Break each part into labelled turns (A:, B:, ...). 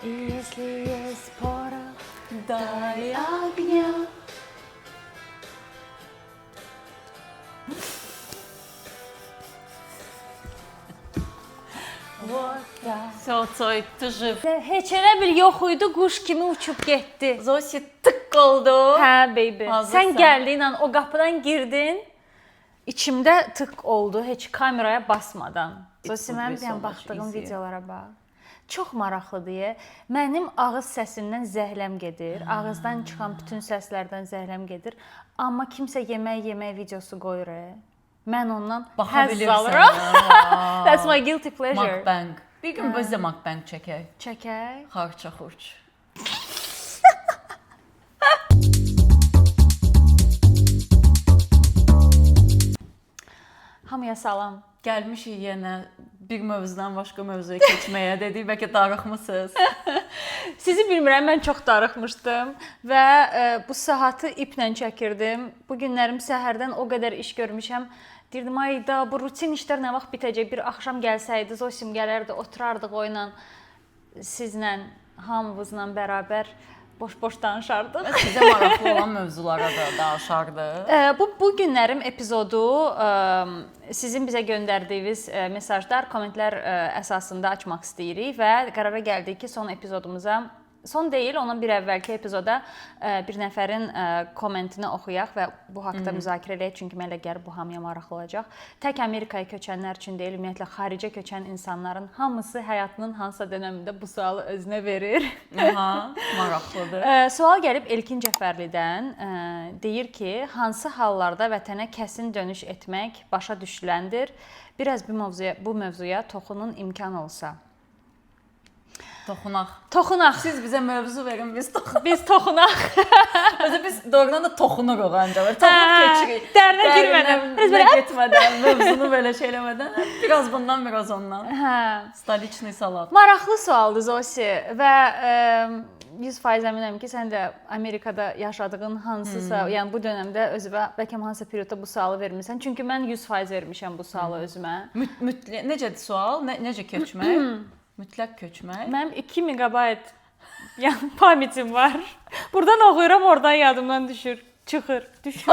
A: Если есть порох, дай огня.
B: Все, Цoy, ты жив.
A: Heç elə bil yox idi, quş kimi uçub getdi.
B: Zosi tık oldu.
A: Hə, baby.
B: Hazırsan.
A: Sən gəldin, o qapıdan girdin. İçimdə tık oldu, heç kameraya basmadan. Zosi, mən bir baxdığım videolara bax. Çox maraqlıdır. Mənim ağız səsimdən zəhləm gedir. Ağızdan çıxan bütün səslərdən zəhləm gedir. Amma kimsə yemək videosu qoyur. Mən ondan həzz alıram. That's my guilty pleasure.
B: Mukbang. Bir gün biz də mukbang çəkək.
A: Çəkək.
B: Xarça xurç.
A: Hamıya salam.
B: Gəlmişik yenə bir mövzudan başqa mövzuya keçməyə dedik. Bəlkə darıxmısınız?
A: Sizi bilmirəm, mən çox darıxmışdım və bu saatı iplə çəkirdim. Bu günlərim səhərdən o qədər iş görmüşəm. Deyirdim, ayda bu rutin işlər nə vaxt bitəcək? Bir axşam gəlsəydi, Zosim gələrdi, oturardıq oyla, sizlə, hamımızla bərabər boş-boş danışardıq.
B: Sizə maraqlı olan mövzulara da danışardıq.
A: Bu günlərim epizodu sizin bizə göndərdiyiniz mesajlar, kommentlər əsasında açmaq istəyirik və qərara gəldik ki, son epizodumuza, son deyil, onun bir əvvəlki epizoda bir nəfərin kommentini oxuyaq və bu haqda müzakirə edək, çünki mənə gəlir bu hamıya maraqlı olacaq. Tək Amerikaya köçənlər üçün deyil, ümumiyyətlə xaricə köçən insanların hamısı həyatının hansısa dönəmində bu sualı özünə verir.
B: Aha, maraqlıdır.
A: Sual gəlib Elkin Cəfərlidən, deyir ki, hansı hallarda vətənə kəsin dönüş etmək başa düşüləndir? Biraz bu mövzuya toxunun imkan olsa.
B: Toxunaq. Siz bizə mövzu verin, biz toxunaq.
A: Biz toxunaq.
B: Özü biz doğrudan da toxunuruq ancaq. Toxunub keçirik.
A: Dərinə girmədən,
B: getmədən, mövzunu belə şeyləmədən, biraz bundan, biraz ondan. Stoliçni salat.
A: Maraqlı sualdır Zosi və 100% əminəm ki, sən də Amerikada yaşadığın hansısa, yəni bu dönəmdə özünə bəlkə hansısa periodda bu sualı vermisən. Çünki mən 100% vermişəm bu sualı özümə.
B: Necədir sual? Necə köçmək? Mütləq köçmək.
A: Mənim 2 megabayt pametim var. Buradan oxuyuram, oradan yadımdan düşür, çıxır, düşür.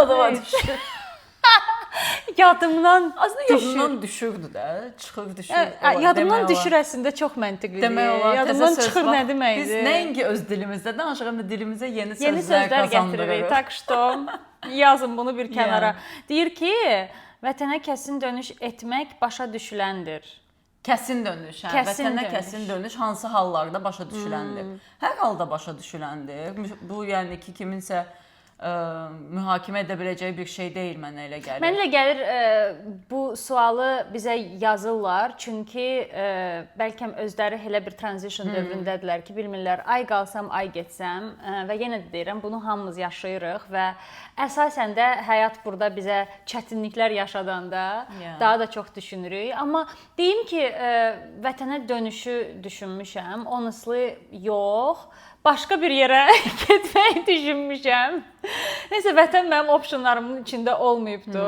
A: Yadımdan
B: aslında yadımdan düşürdü də, çıxır, düşür.
A: Yadımdan düşür əslində çox məntiqlidir.
B: Demək olar,
A: yadımdan çıxır nə deməkdir?
B: Biz nəinki öz dilimizdə danışırıq, həm də dilimizə yeni sözlər
A: gətiririk. Tak что yazın bunu bir kənara. Deyir ki, vətənə kəsin dönüş etmək başa düşüləndir.
B: Kəsin dönüş, vətənə kəsin dönüş hansı hallarda başa düşüləndir? Hər halda başa düşüləndir. Bu yəni ki, kiminsə mühakimə edə biləcəyi bir şey deyil, mənə elə gəlir.
A: Mənə elə gəlir bu sualı bizə yazırlar, çünki bəlkə özləri elə bir transition dövründədirlər ki, bilmirlər, ay qalsam, ay getsəm və yenə də deyirəm, bunu hamımız yaşayırıq və əsasən də həyat burada bizə çətinliklər yaşadanda daha da çox düşünürük. Amma deyim ki, vətənə dönüşü düşünmüşəm, honestly yox. Başqa bir yerə getməyi düşünmüşəm. Neysə, vətən mənim optionlarımın içində olmayıbdı.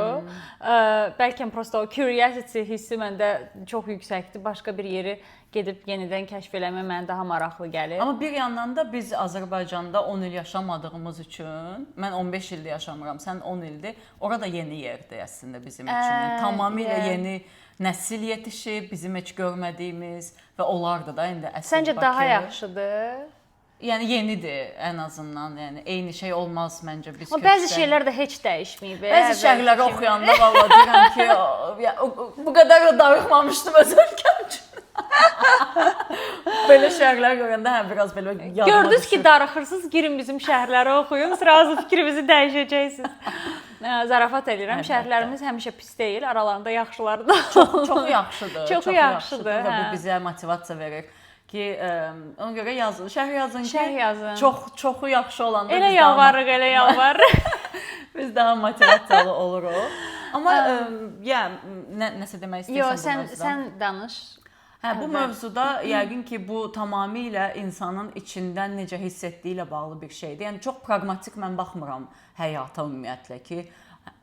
A: Bəlkə prosta o curiosity hissi məndə çox yüksəkdir. Başqa bir yeri gedib yenidən kəşf eləmək mənə daha maraqlı gəlir.
B: Amma bir yandan da biz Azərbaycanda 10 il yaşamadığımız üçün, mən 15 ildir yaşamıram, sən 10 ildir, orada yeni yerdir əslində bizim üçün. Tamamilə yeni nəsil yetişib, bizim heç görmədiyimiz və olardı da indi əsl Bakı.
A: Səncə daha yaxşıdır?
B: Yəni yenidir ən azından, yəni eyni şey olmaz məncə biz köçsən.
A: Bəzi şeylər də heç dəyişməyib.
B: Bəzi şəhərləri oxuyanda vallahi deyirəm ki, bu qədər də darıxmamışdım öz ölkəm üçün. Belə şəhərlər görəndə biraz belə yadıma düşür.
A: Gördünüz ki, darıxırsınız, girin bizim şəhərləri oxuyun, razı fikrinizi dəyişəcəksiniz. Zarafat edirəm, şəhərlərimiz həmişə pis deyil, aralarında yaxşıları da.
B: Çox yaxşıdır.
A: Çox yaxşıdır.
B: Və bu bizə motivasiya verir. Ki, ona görə yazın, şərh yazın ki,
A: şərh yazın.
B: Çoxu yaxşı olanda
A: elə yalvarırıq, elə yalvarırıq.
B: Biz daha motivasiyalı oluruq. Amma nəsə demək istəyirsən bu mövzuda?
A: Yox, sən danış.
B: Bu mövzuda yəqin ki, bu tamamilə insanın içindən necə hiss etdiyi ilə bağlı bir şeydir. Yəni çox praqmatik mən baxmıram həyata ümumiyyətlə ki,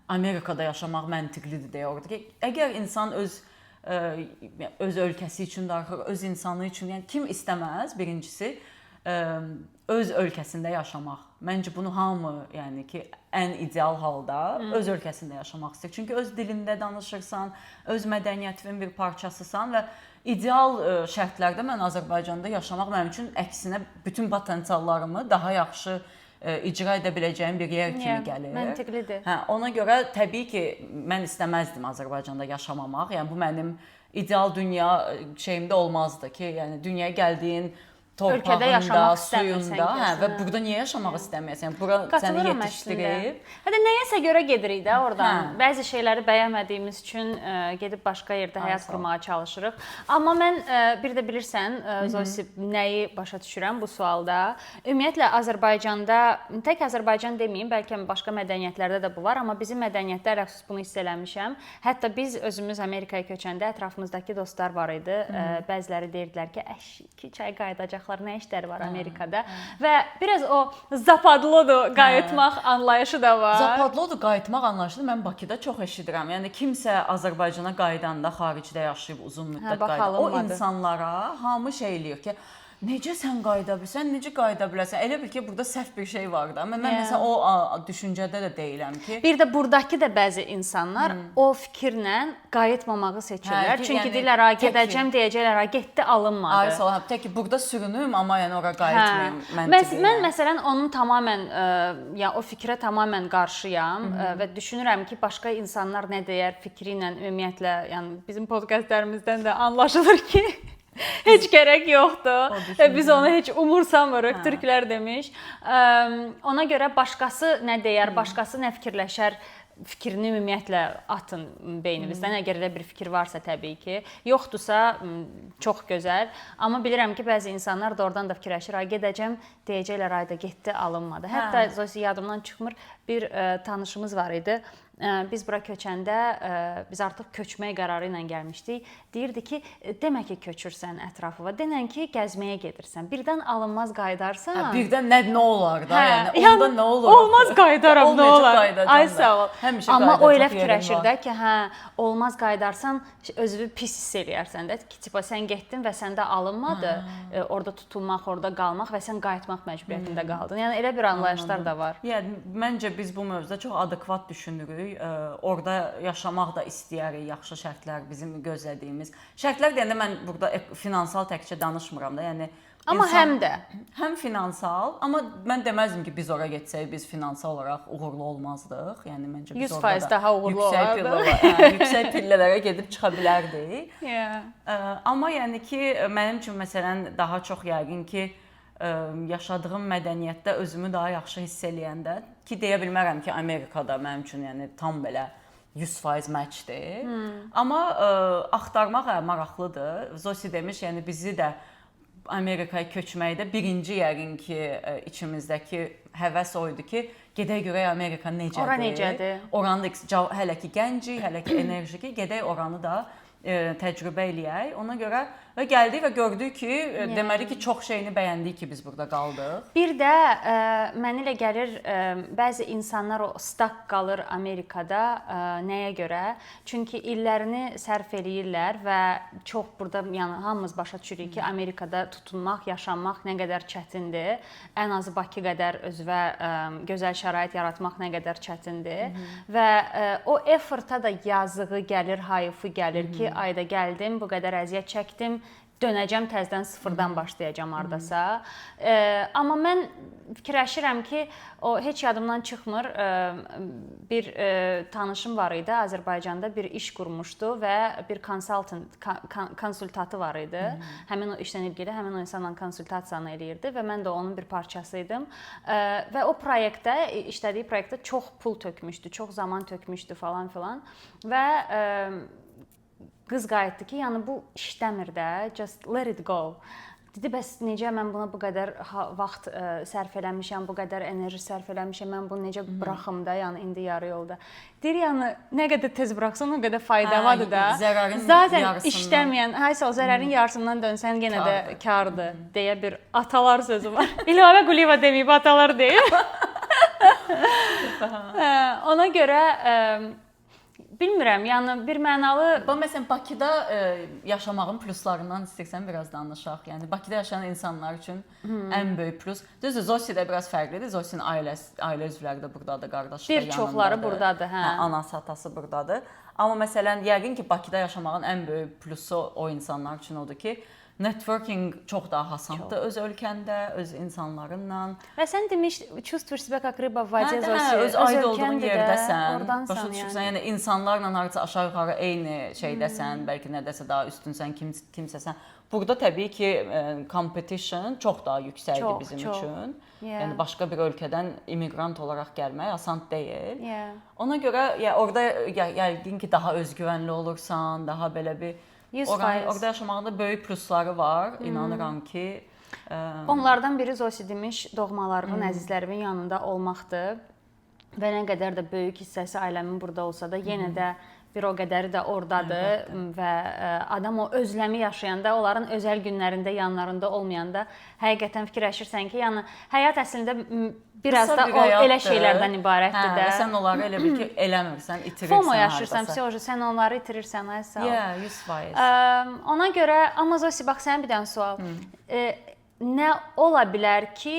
B: Amerikada yaşamaq məntiqlidir deyə orada ki, əgər insan öz öz ölkəsi üçün darıxır, öz insanı üçün. Yəni kim istəməz birincisi öz ölkəsində yaşamaq. Məncə bunu hamı, yəni ki, ən ideal halda öz ölkəsində yaşamaq istəyir. Çünki öz dilində danışırsan, öz mədəniyyətinin bir parçasısan və ideal şərtlərdə mən Azərbaycanda yaşamaq mənim üçün əksinə bütün potensiallarımı daha yaxşı icra edə biləcəyim bir yer kimi gəlir.
A: Məntiqlidir.
B: Hə, ona görə təbii ki, mən istəməzdim Azərbaycanda yaşamamaq. Yəni bu mənim ideal dünya şeyimdə olmazdı ki, yəni dünyaya gəldiyin torpağında, suyunda, hə, və burada niyə yaşamaq istəmirsən? Bura səni yetişdirib.
A: Hətta nəyəsə görə gedirik də oradan. Bəzi şeyləri bəyənmədiyimiz üçün gedib başqa yerdə həyat qurmağa çalışırıq. Amma mən bir də bilirsən, Zosi, nəyi başa düşürəm bu sualda? Ümumiyyətlə Azərbaycanda, tək Azərbaycan deməyim, bəlkə başqa mədəniyyətlərdə də bu var, amma bizim mədəniyyətdə əlhəsus bunu hiss eləmişəm. Hətta biz özümüz Amerikaya köçəndə ətrafımızdakı dostlar var idi. Bəziləri deyirdilər ki, 2 ay qayıdacaqlar, nə işləri var Amerikada və biraz o zapadlıdır qayıtmaq anlayışı da var.
B: Zapadlıdır qayıtmaq anlayışı mən Bakıda çox eşidirəm. Yəni kimsə Azərbaycana qayıdanda xaricdə yaşayıb uzun müddət qayıdıb. O insanlara hamı şey eləyir ki, necə sən qayıda bilirsən, necə qayıda bilərsən? Elə bil ki, burada səhv bir şey var da. Mən məsələn o düşüncədə də deyiləm ki.
A: Bir də buradakı da bəzi insanlar o fikirlə qayıtmamağı seçirlər. Çünki deyirlər, gedəcəm, deyəcəklər, getdi, alınmadı.
B: Ay salam, tək ki burada sürünüm, amma yəni ora qayıtmayım məntiqi.
A: Mən məsələn onun tamamilə, yəni o fikrə tamamilə qarşıyam və düşünürəm ki, başqa insanlar nə deyər fikri ilə ümumiyyətlə, yəni bizim podkastlərimizdən də anlaşılır ki, heç gərək yoxdur və biz onu heç umursamırıq, türklər demiş. Ona görə başqası nə deyər, başqası nə fikirləşər, fikrini ümumiyyətlə atın beynimizdən. Əgər elə bir fikir varsa təbii ki, yoxdursa çox gözəl. Amma bilirəm ki, bəzi insanlar da oradan da fikirləşir, ay gedəcəm, deyəcəklər, ayda getdi, alınmadı. Hətta Zosi yadımdan çıxmır, bir tanışımız var idi. Biz bura köçəndə, biz artıq köçmək qərarı ilə gəlmişdik. Deyirdi ki, demə ki, köçürsən ətrafıva, denən ki, gəzməyə gedirsən. Birdən alınmaz qayıdarsan.
B: Birdən nə olar da, yəni onda nə olur?
A: Olmaz qayıdaram, nə olar? Ay sağ ol. Amma o elə fikirləşir də ki, hə, olmaz qayıdarsan, özünü pis hiss eləyərsən də ki, sən getdin və səndə alınmadı, orada tutulmaq, orada qalmaq və sən qayıtmaq məcburiyyətində qaldın. Yəni elə bir anlayışlar da var.
B: Yəni məncə biz bu mövzuda çox adekvat düşünürük. Orada yaşamaq da istəyərik, yaxşı şərtlər bizim gözlədiyimiz. Şərtlər deyəndə mən burada finansal təkcə danışmıram da, yəni
A: amma həm
B: finansal, amma mən deməzdim ki, biz ora getsək biz finansal olaraq uğurlu olmazdıq. Yəni məncə biz
A: 100% daha uğurlu olardıq.
B: Yüksək pillələrə gedib çıxa bilərdik. Amma yəni ki, mənim üçün məsələn daha çox yəqin ki, yaşadığım mədəniyyətdə özümü daha yaxşı hiss eləyəndə ki, deyə bilmərəm ki, Amerikada mənim üçün yəni tam belə 100% matchdir. Amma axtarmaq maraqlıdır. Zosi demiş, yəni bizi də Amerikaya köçməkdə birinci yəqin ki, içimizdəki həvəs o idi ki, gedək görək Amerika necədir?
A: Ora necədir?
B: Oranı hələ ki gəncik, hələ ki enerjik, gedək oranı da təcrübə eləyək. Ona görə və gəldik və gördük ki, deməli ki, çox şeyini bəyəndik ki, biz burada qaldıq.
A: Bir də mənə elə gəlir, bəzi insanlar o stuck qalır Amerikada. Nəyə görə? Çünki illərini sərf eləyirlər və çox burada, yəni hamımız başa düşürük ki, Amerikada tutunmaq, yaşamaq nə qədər çətindir. Ən azı Bakı qədər özünə gözəl şərait yaratmaq nə qədər çətindir. Və o efforta da yazığı gəlir, hayıfı gəlir ki, ayda gəldim, bu qədər əziyyət çəkdim, dönəcəm təzədən sıfırdan başlayacağam hardasa. Amma mən fikirləşirəm ki, o heç yadımdan çıxmır. Bir tanışım var idi, Azərbaycanda bir iş qurmuşdu və bir konsultatı var idi. Həmin o işlə ilgili, həmin o insanla konsultasiyanı eləyirdi və mən də onun bir parçası idim. Və o proyektdə, işlədiyi proyektdə çox pul tökmüşdü, çox zaman tökmüşdü falan filan. Və qız qayıtdı ki, yəni bu işləmir də, just let it go. Dedi, bəs necə mən buna bu qədər vaxt sərf eləmişəm, bu qədər enerji sərf eləmişəm, mən bunu necə buraxım da, yəni indi yarı yolda. Deyir, yəni nə qədər tez buraxsan, o qədər faydalıdır da.
B: Zərərin
A: zaten
B: yarısından.
A: İşləməyən, haysa zərərin yarısından dönsən yenə də kardır deyə bir atalar sözü var. İlham Quliyeva deməyib, atalar deyib. Ona görə bilmirəm, yəni bir mənalı
B: Məsələn, Bakıda yaşamağın pluslarından istəyirsən biraz danışaq. Yəni Bakıda yaşayan insanlar üçün ən böyük plus. Düzdür, Zosidə biraz fərqlidir. Zosinin ailə üzvləri də burdadır, qardaşı da
A: bir
B: yanındadır.
A: çoxları burdadır, hə.
B: Anası, atası burdadır. Amma məsələn, yəqin ki, Bakıda yaşamağın ən böyük plusu o insanlar üçün odur ki, networking çox daha asandır öz ölkəndə, öz insanlarınla.
A: Və sən чувствуешь себя как рыба в воде,
B: Öz aid olduğun
A: ölkəndə də,
B: yerdəsən,
A: ordansan
B: başa düşürsən,
A: yəni.
B: yəni insanlarla harca aşağı yuxarı eyni şeydəsən, bəlkə nədəsə daha üstünsən, kimsəsən. Burada təbii ki, competition çox daha yüksəkdir bizim üçün. Yəni başqa bir ölkədən immiqrant olaraq gəlmək asan deyil. Ona görə orada yəqin ki, daha özgüvənli olursan, daha belə bir orada yaşamağında böyük plusları var. İnanıram ki,
A: onlardan biri Zosi demiş, doğmalarımın, əzizlərimin yanında olmaqdır. Və nə qədər də böyük hissəsi ailəmin burada olsa da, yenə də bir o qədəri də ordadır və adam o özləmi yaşayanda, onların özəl günlərində yanlarında olmayanda həqiqətən fikirləşirsən ki, yəni həyat əslində biraz da o elə şeylərdən ibarətdir də.
B: Və sən onları elə bil ki, eləmirsən, itirirsən.
A: FOMO yaşayırsan, sən onları itirirsən, ay sağ ol.
B: 100%.
A: Ona görə, amma Zosi, bax sənin bir dənə sual. Nə ola bilər ki,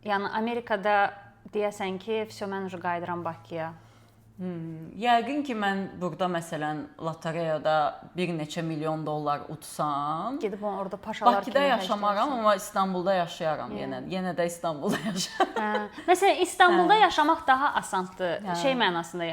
A: yəni Amerikada deyəsən ki, mən qayıdıram Bakıya.
B: Yəqin ki, mən burada məsələn lotereyada bir neçə milyon dollar utsam,
A: gedib orada paşalar kimi
B: Bakıda yaşamaram, amma İstanbulda yaşayaram yenə. Yenə də İstanbulda yaşayaram.
A: Məsələn, İstanbulda yaşamaq daha asandır. Şey mənasında,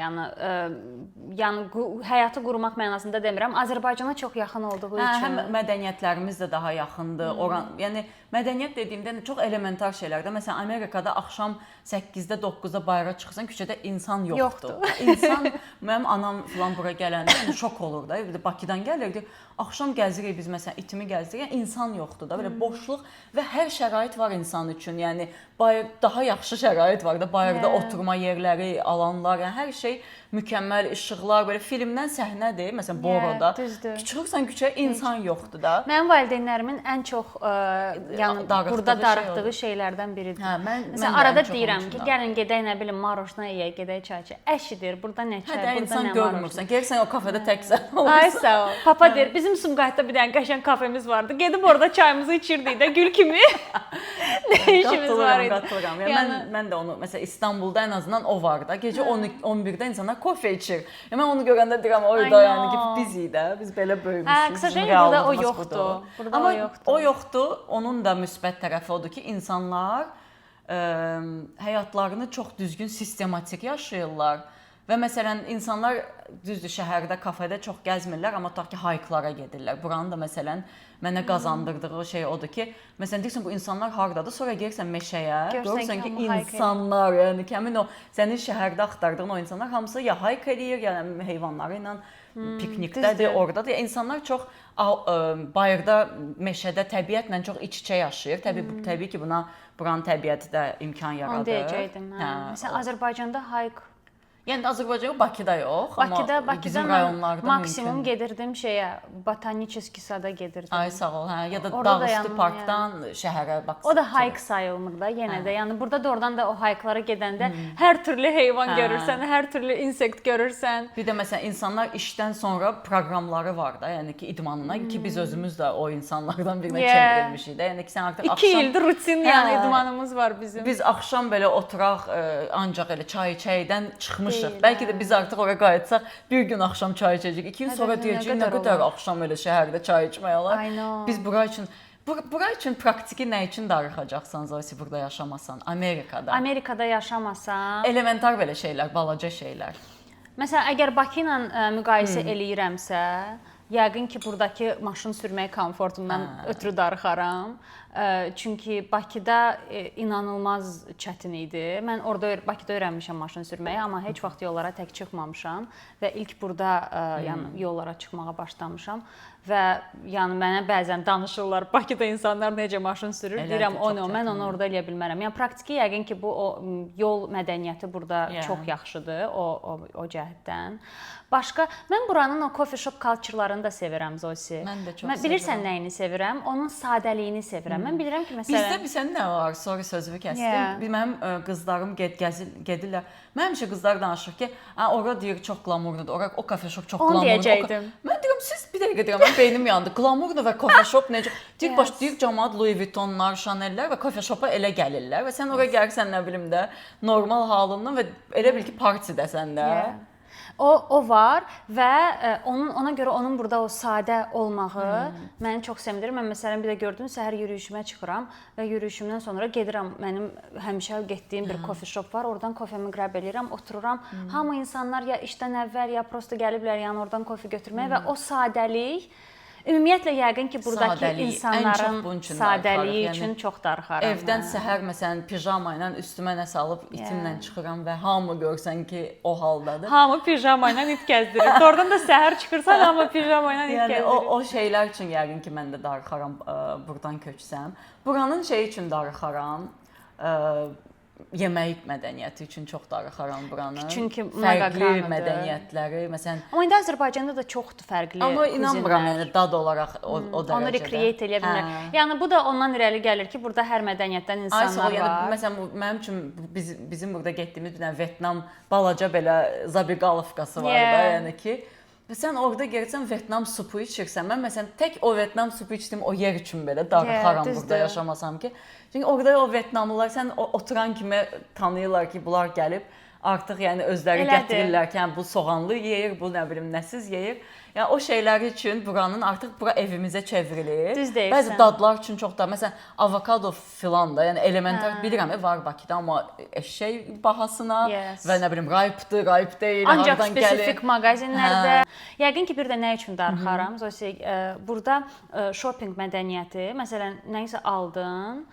A: yəni həyatı qurmaq mənasında demirəm. Azərbaycana çox yaxın olduğu üçün.
B: Həm mədəniyyətlərimiz də daha yaxındır. Yəni mədəniyyət dediyimdə çox elementar şeylərdir. Məsələn, Amerikada axşam 8-də, 9-da bayıra çıxırsan, küçədə insan yoxdur. İnsan, mənim anam filan bura gələndə şok olur da. Bakıdan gəlirdi. Axşam gəzirik biz, məsələn, itimi gəzirik. İnsan yoxdur da. Belə boşluq və hər şərait var insan üçün. Yəni daha yaxşı şərait var da. Bayırda oturma yerləri, alanlar, yəni hər şey mükəmməl, işıqlar, belə filmdən səhnədir. Məsələn, Boroda. Çıxırsan küçəyə, insan yoxdur da.
A: Mənim valideynlərimin ən çox burada darıxdığı şeylərdən biridir. Məsələn, arada deyirəm ki, gəlin gedək, nə bilim, Maroşna yeyək, gedək çay içək. Əşidir, burada nə çay, burada nə
B: insan görmürsən. Gəlirsən o kafedə təksən olursan.
A: Ay sağ ol. Papa deyir, bizim Sumqayıtda bir dənə qəşəng kafemiz vardı. Gedib orada çayımızı içirdik də, gül kimi. Nə işimiz var idi.
B: Qatılıram. Mən də onu, məsələn, İstanbulda ən azından o var da. Gecə 11-də insanlar kofe içir. Mən onu görəndə deyirəm, orada yəni ki, bizik də, biz belə böyümüşük.
A: Qısaca burada o yoxdur.
B: Amma o yoxdur. Onun da müsbət tərəfi odur ki, insanlar həyatlarını çox düzgün, sistematik yaşayırlar. Və məsələn, insanlar düzdür, şəhərdə, kafedə çox gəzmirlər, amma tutaq ki, hayklara gedirlər. Buranın da məsələn, mənə qazandırdığı şey odur ki, məsələn, deyirsən, bu insanlar hardadır, sonra gəlirsən meşəyə, görürsən ki, insanlar, yəni ki, həmin o sənin şəhərdə axtardığın o insanlar hamısı ya hayk eləyir, yəni heyvanları ilə piknikdədir, oradadır. İnsanlar çox bayırda, meşədə, təbiətlə çox iç-içə yaşayır. Təbii ki, buranın təbiəti də imkan yaradır.
A: Onu deyəcəkdim. Məsələn, Azərbaycanda hayk.
B: Yəni Azərbaycanda, Bakıda yox, amma bizim rayonlarda
A: maksimum gedirdim şeyə, botanический sada gedirdim.
B: Ay sağ ol, hə, ya da Dağüstü parkdan şəhərə baxsın.
A: O da hayk sayılmır da yenə də. Yəni burada doğrudan da o hayklara gedəndə hər türlü heyvan görürsən, hər türlü insekt görürsən.
B: Bir də məsələn insanlar işdən sonra proqramları var da, yəni ki, idmanına ki biz özümüz də o insanlardan birinə çevrilmişik də. Yəni ki, sən artıq
A: axşam 2 ildir rutin yəni idmanımız var bizim.
B: Biz axşam belə oturaq, ancaq elə çay içəkdən çıxmışıq. Bəlkə də biz artıq ora qayıtsaq, bir gün axşam çay içəcəyik, 2 gün sonra deyəcəyik, nə qədər axşam elə şəhərdə çay içmək olar. Biz bura üçün praktiki nə üçün darıxacaqsan, Zosi, burada yaşamasan, Amerikada?
A: Amerikada yaşamasan.
B: Elementar belə şeylər, balaca şeylər.
A: Məsələn, əgər Bakı ilə müqayisə eləyirəmsə, yəqin ki, buradakı maşın sürmək komfortundan ötürü darıxaram. Çünki Bakıda inanılmaz çətin idi. Mən orada Bakıda öyrənmişəm maşın sürməyi, amma heç vaxt yollara tək çıxmamışam və ilk burada yəni yollara çıxmağa başlamışam. və yəni mənə bəzən danışırlar Bakıda insanlar necə maşın sürür.
B: Elədir,
A: Deyirəm o
B: çox
A: nə, mən
B: çətindir.
A: onu orada eləyə bilmərəm. Yəni praktiki yəqin ki bu yol mədəniyyəti burada çox yaxşıdır o cəhətdən. Başqa mən buranın o coffee shop culture-larını da sevirəm Zosi.
B: Mən də çox
A: Bilirsən nəyini sevirəm? Onun sadəliyini sevirəm. Mən bilirəm ki məsələn
B: Bizdə bilsən nə var? Sonra sözümü kəsdim. Mənim qızlarım gedirlər. Mənim həmişə qızlar danışır ki, ora deyir çox glamurludur. Ora o coffee shop çox glamurludur.
A: Onu deyəcəkdim.
B: Mən deyirəm siz bir dəqiqə deyirəm, mən beynim yandı. Glamurlu və coffee shop necə? Deyir cəmaət Louis Vuittonlar, Chanellər və coffee shop'a elə gəlirlər və sən ora gəlirsən nə bilim də normal halından və elə bil ki partidəsən də.
A: O var və ona görə onun burada o sadə olmağı məni çox sevindirir. Mən məsələn bir də gördüm, səhər yürüyüşümə çıxıram və yürüyüşümdən sonra gedirəm. Mənim həmişə getdiyim bir coffee shop var. Oradan kofemi qrab eləyirəm, otururam. Hamı insanlar ya işdən əvvəl ya prosta gəliblər yəni oradan kofe götürməyə və o sadəlik ümumiyyətlə yəqin ki buradakı insanların sadəliyi üçün çox darıxaram.
B: Evdən səhər məsələn pijama ilə üstümə nə salıb itimlə çıxıram və hamı görsən ki o haldadır.
A: Hamı pijama ilə it gəzdirir. Oradan da səhər çıxırsan hamı pijama ilə it gəzdirir.
B: Yəni o şeylər üçün yəqin ki mən də darıxaram burdan köçsəm. Buranın şeyi üçün darıxaram. Yemək mədəniyyəti üçün çox darıxaram buranın.
A: Çünki
B: fərqli mədəniyyətləri, məsələn.
A: Amma indi Azərbaycanda da çoxdur fərqli.
B: Amma inanmıram yəni dad olaraq o dərəcədə.
A: Onu recreate eləyə bilmirəm. Yəni bu da ondan irəli gəlir ki, burada hər mədəniyyətdən insanlar var.
B: Yəni məsələn mənim üçün bizim burada getdiyimiz bir dənə Vyetnam balaca belə zabiqalovkası var da, yəni ki və sən orada gəlsən Vyetnam supu içirsən. Mən məsələn tək o Vyetnam supu içdim o yer üçün belə darıxaram burada yaşamasam ki. Çünki orada o Vyetnamlılar sən oturan kimi tanıyırlar ki, bunlar gəlib artıq yəni özləri gətirirlər ki, bu soğanlı yeyir, bu nə bilim nəsiz yeyir. Yəni o şeylər üçün buranın artıq bura evimizə çevrilir. Bəzi dadlar üçün çox da məsələn avokado filan da, yəni elementar bilirəm var Bakıda amma eşşək bahasına və nə bilim ripe deyil,
A: ancaq spesifik mağazinlərdə. Yəqin ki bir də nə üçün darıxaram? Zosi, burada shopping mədəniyyəti, məsələn nəyisə aldın,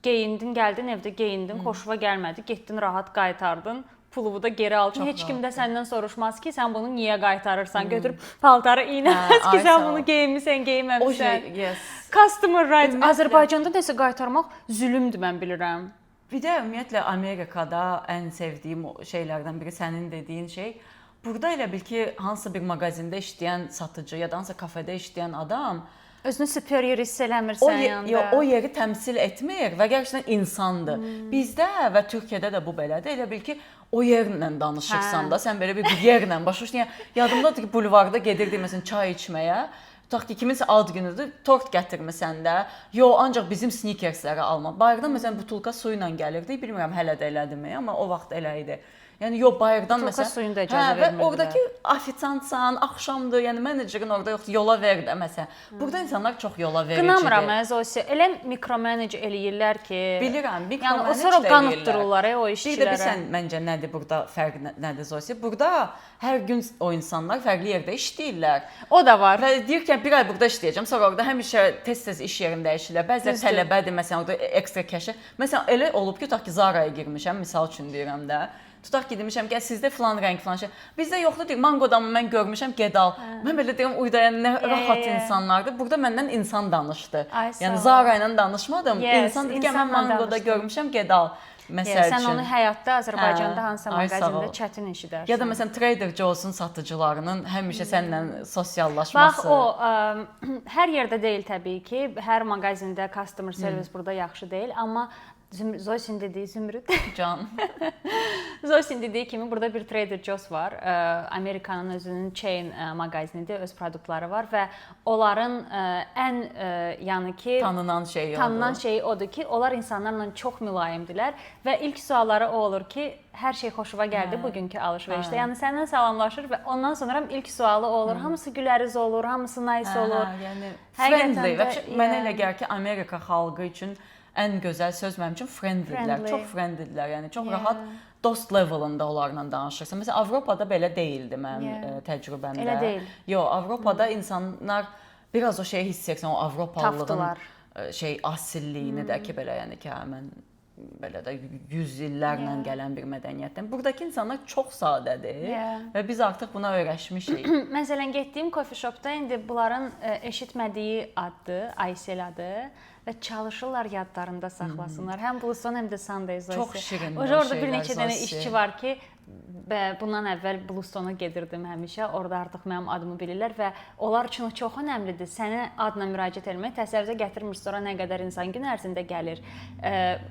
A: geyindin, gəldin evdə geyindin, xoşuna gəlmədi, getdin rahat qaytardın. Pulumu da geri aldın. Heç kim də səndən soruşmaz ki, sən bunu niyə qaytarırsan? Götürüb paltarı iynəməz ki, sən bunu geyinmisən, geyinməmisən. Customer rights. Azərbaycanda nəsə qaytarmaq zülmdür, mən bilirəm.
B: Bir də ümumiyyətlə Amerikada ən sevdiyim şeylərdən biri sənin dediyin şey, burada elə bil ki, hansısa bir mağazində işləyən satıcı ya da hansısa kafedə işləyən adam
A: özünü superior hiss eləmirsən yanında.
B: O yeri təmsil etmir və gerçəkdən insandır. Bizdə və Türkiyədə də bu belədir. Elə bil ki, o yerlə danışırsan da, sən belə bir yerlə başlayırsan. Yadımdadır ki, bulvarda gedirdik məsələn çay içməyə. Tutaq ki, kiminsə ad günüdür, tort gətirmisən də. Yo, ancaq bizim sneakersləri alma. Bayırdan məsələn butulka su ilə gəlirdi. Bilmirəm hələ də elədirmi, amma o vaxt elə idi. Yəni yox bayırdan məsələn
A: suyunu da icazə vermirdilər.
B: Və oradakı ofitsiantsan, axşamdır, yəni menecerin orada yoxdur, yola ver də məsələn. Burada insanlar çox yola vericidir.
A: Qınamıram Zosi. Elə mikromanage eləyirlər ki,
B: bilirəm,
A: yəni o sonra qanıtdırırlar o işçilərə.
B: Bir də bilirsən məncə nədir burada fərq nədir Zosi? Burada hər gün o insanlar fərqli yerdə işləyirlər.
A: O da var.
B: Və deyir ki, bir ay burada işləyəcəm, sonra orada həmişə tez-tez iş yerində dəyişirlər. Bəzilər tələbədir, məsələn orada ekstra kəşə. Məsələn elə olub ki, tutaq ki, Zara'ya girmişəm, misal üçün deyirəm də. Tutaq ki, demişəm ki, sizdə filan rəng filan şey. Bizdə yoxdur deyir, mangodan mən görmüşəm, get al. Mən belə deyirəm, uydayan nə rahat insanlardır. Burada məndən insan danışdı. Yəni Zara ilə danışmadım. İnsan dedi ki, mən mangoda görmüşəm, get al. Məsəl üçün.
A: Sən onu həyatda Azərbaycanda hansısa mağazində çətin eşidərsən.
B: Ya da məsələn Trader Joe'sun satıcılarının həmişə səninlə sosiallaşması.
A: Bax o hər yerdə deyil təbii ki. Hər mağazində customer service burada yaxşı deyil, amma Zosin dediyi Zümrüd.
B: Can.
A: Zosin dediyi kimi burada bir Trader Joe's var. Amerikanın özünün chain mağazinidir, öz produktları var və onların ən yəni ki tanınan şeyi odur ki, onlar insanlarla çox mülayimdilər və ilk sualları o olur ki, hər şey xoşuma gəldi bugünkü alış-verişdə. Yəni səndən salamlaşır və ondan sonra ilk sualı o olur. Hamısı güləriz olur, hamısı nice olur.
B: Yəni friendly. Mənə elə gəlir ki, Amerika xalqı üçün ən gözəl söz mənim üçün friendlydirlər. Çox friendlydirlər. Yəni çox rahat dost levelında onlarla danışırsan. Məsələn, Avropada belə deyildi mənim təcrübəmdə.
A: Elə deyil.
B: Yox, Avropada insanlar biraz o şeyi hiss edirsən, o Avropalılığın şey asilliyini də ki belə, yəni ki, mən belə də 100 illərlə gələn bir mədəniyyətdən. Buradakı insanlar çox sadədir və biz artıq buna öyrəşmişik.
A: Məsələn, getdiyim coffee shopda indi bunların eşitmədiyi addır, Aysel adı və çalışırlar yadlarında saxlasınlar. Həm Bluestone, həm də Sundays.
B: Çox şirin.
A: Orada bir neçə dənə işçi var ki, bundan əvvəl Bluestone-a gedirdim həmişə. Orada artıq mənim adımı bilirlər və onlar üçün çox önəmlidir. Sənə adla müraciət etmək. Təsəvvürə gətirmir, sonra nə qədər insan gün ərzində gəlir.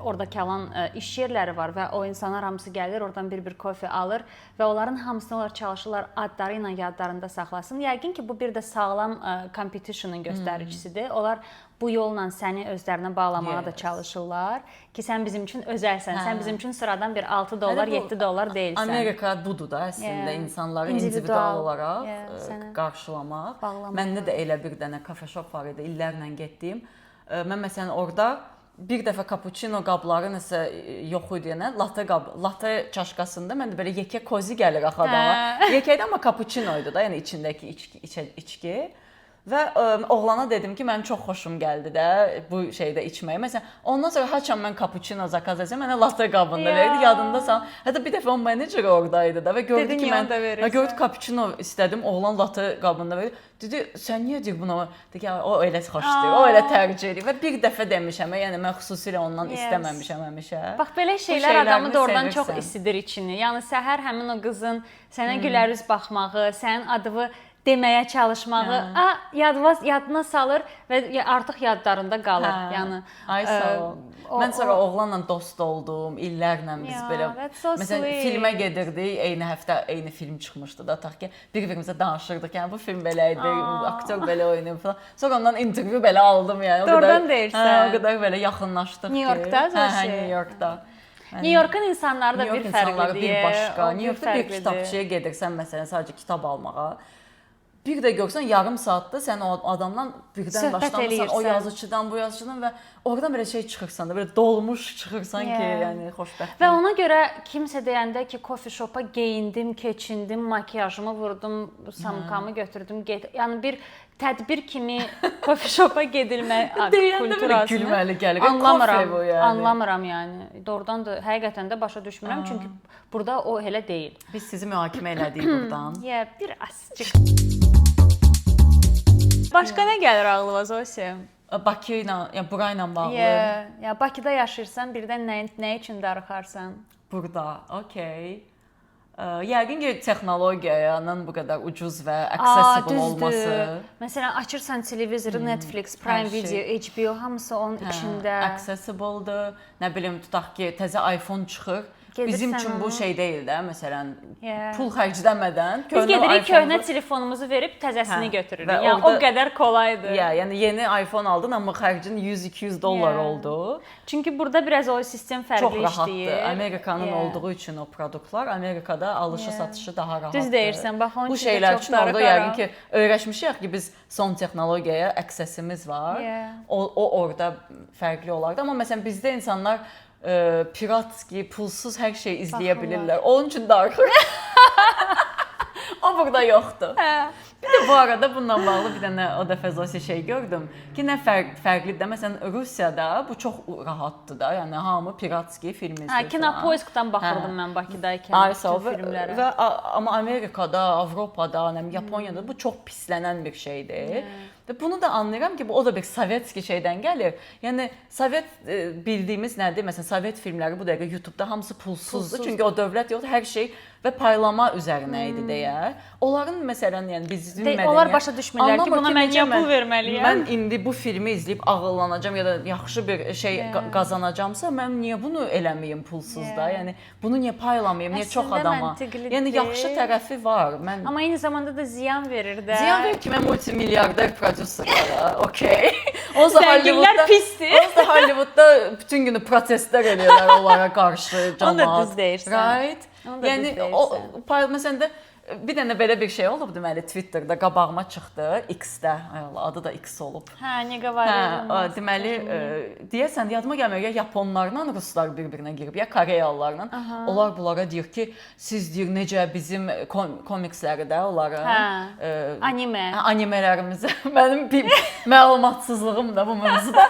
A: Orada qalan iş yerləri var və o insanlar hamısı gəlir, oradan bir kofe alır və onların hamısını onlar çalışırlar adları ilə yadlarında saxlasın. Yəqin ki, bu bir də sağlam competition'ın göstəricisidir. Onlar bu yolla səni özlərinə bağlamağa da çalışırlar ki, sən bizim üçün özəlsən. Sən bizim üçün sıradan bir $6, $7 deyilsən.
B: Amerika budur da əslində insanları individual olaraq qarşılamaq. Məndə də elə bir dənə kafe shop var idi, illərlə getdiyim. Mən məsələn orada bir dəfə cappuccino qabları nəsə yox idi, yəni latte çaşkasında mən də belə yekə kozi gəlir axı adama. Yekə idi amma cappuccino idi da, yəni içindəki içki. Və oğlana dedim ki, mənim çox xoşum gəldi də bu şeydə içməyə. Məsələn, ondan sonra haçan mən cappuccino zakaz etsəm, mənə latte qabında verdi, yadında sal. Hətta bir dəfə o menecer oradaydı da və gördü ki, mən gördü cappuccino istədim, oğlan latte qabında verdi. Dedi, sən niyə deyir buna? Dedi ki, o elə xoşdur, o elə tərcih edir. Və bir dəfə demişəm, yəni mən xüsusilə ondan istəməmişəm həmişə.
A: Bax, belə şeylər adamı doğrudan çox isidir içini. Yəni səhər həmin o qızın sənə gülərüz baxmağı, sənin adını deməyə çalışmağı yadına salır və artıq yadlarında qalır. Yəni
B: ay sağ ol. Mən sonra oğlanla dost oldum, illərlə biz belə məsələn filmə gedirdik, eyni həftə eyni film çıxmışdı da, tutaq ki, bir-birimizə danışırdıq. Yəni bu film belə idi, aktyor belə oynayır falan. Sonra ondan intervyu belə aldım, yəni
A: doğrudan deyirsən.
B: O qədər belə yaxınlaşdıq ki.
A: New Yorkda
B: Hə, New Yorkda.
A: New Yorkun insanları da bir fərqlidir.
B: Bir başqa. New Yorkda bir kitabçıya gedirsən məsələn sadəcə kitab almağa. Bir də görsən yarım saatda sən o adamdan birdən başlamısan, o yazıçıdan, bu yazıçıdan və oradan belə şey çıxırsan da, belə dolmuş çıxırsan ki, yəni xoşbəxt.
A: Və ona görə kimsə deyəndə ki, coffee shop'a geyindim, keçindim, makiyajımı vurdum, samkamı götürdüm, yəni bir tədbir kimi coffee shop'a gedilmə kulturasını
B: gülməli gəlir.
A: Anlamıram yəni. Doğrudan da həqiqətən də başa düşmürəm, çünki burada o elə deyil.
B: Biz sizi mühakimə elədik buradan.
A: Bir azcıq. Başqa nə gəlir ağlıma Zosi?
B: Bakı ilə, yəni bura ilə bağlı.
A: Ya Bakıda yaşayırsan, birdən nə üçün darıxarsan?
B: Burada, okey. Yəqin ki, texnologiyanın bu qədər ucuz və accessible olması.
A: Məsələn, açırsan televizoru, Netflix, Prime Video, HBO, hamısı onun içində.
B: Accessible-dır. Nə bilim, tutaq ki, təzə iPhone çıxır. Bizim üçün bu şey deyil də, məsələn, pul xərcləmədən
A: biz gedirik köhnə telefonumuzu verib təzəsini götürürük. Yəni o qədər kolaydır.
B: Yəni yeni iPhone aldın, amma xərcin $100-200 oldu.
A: Çünki burada biraz o sistem fərqli işləyir.
B: Çox rahatdır. Amerikanın olduğu üçün o produktlar Amerikada alışı-satışı daha rahatdır.
A: Düz deyirsən. Bax onun
B: bu şeylər üçün orada yəqin ki, öyrəşmişik ki, biz son texnologiyaya əksəsimiz var. O orada fərqli olardı. Amma məsələn bizdə insanlar piratski, pulsuz hər şey izləyə bilirlər. Onun üçün darıxır. O burada yoxdur. Bir də bu arada bununla bağlı bir dənə o dəfə Zosi şey gördüm ki, nə fərqlidir. Məsələn, Rusiyada bu çox rahatdır da. Yəni hamı piratski film izləyir.
A: Kinopoiskdan baxırdım mən Bakıdaykən filmlərə.
B: Amma Amerikada, Avropada, Yaponiyada bu çox pislənən bir şeydir. Və bunu da anlayıram ki, o da bir sovetski şeydən gəlir. Yəni sovet bildiyimiz nədir? Məsələn, sovet filmləri bu dəqiqə YouTube-da hamısı pulsuzdur. Çünki o dövlət yoxdur, hər şey və paylama üzərinə idi deyə. Onların məsələn, yəni bizim mədəniyyət
A: onlar başa düşmürlər ki, buna mən niyə pul verməliyəm?
B: Mən indi bu filmi izləyib ağıllanacağam ya da yaxşı bir şey qazanacağamsa, mən niyə bunu eləməyim pulsuz da? Yəni bunu niyə paylamayım? Niyə çox adama? Yəni yaxşı tərəfi var.
A: Amma eyni zamanda da ziyan verir də.
B: Ziyan verir ki, mən multimilyarder prodüserlərə, okey.
A: Zənginlər pisdir.
B: Onsuz da Hollywoodda bütün günü protestlər edirlər onlara qarşı cəmaət.
A: Onu da düz deyirsən.
B: Right? Yəni məsələn də bir dənə belə bir şey olub deməli Twitterdə qabağıma çıxdı, X-də, ay Allah, adı da X olub.
A: Hə, nə qəvar.
B: Deməli deyəsən yadıma gəlmir ya Yaponlarla ruslar bir-birinə girib ya Koreyalılarla. Onlar bunlara deyir ki, siz deyir necə bizim komiksləri də onların animelərimizi mənim bir məlumatsızlığım da bu mövzuda.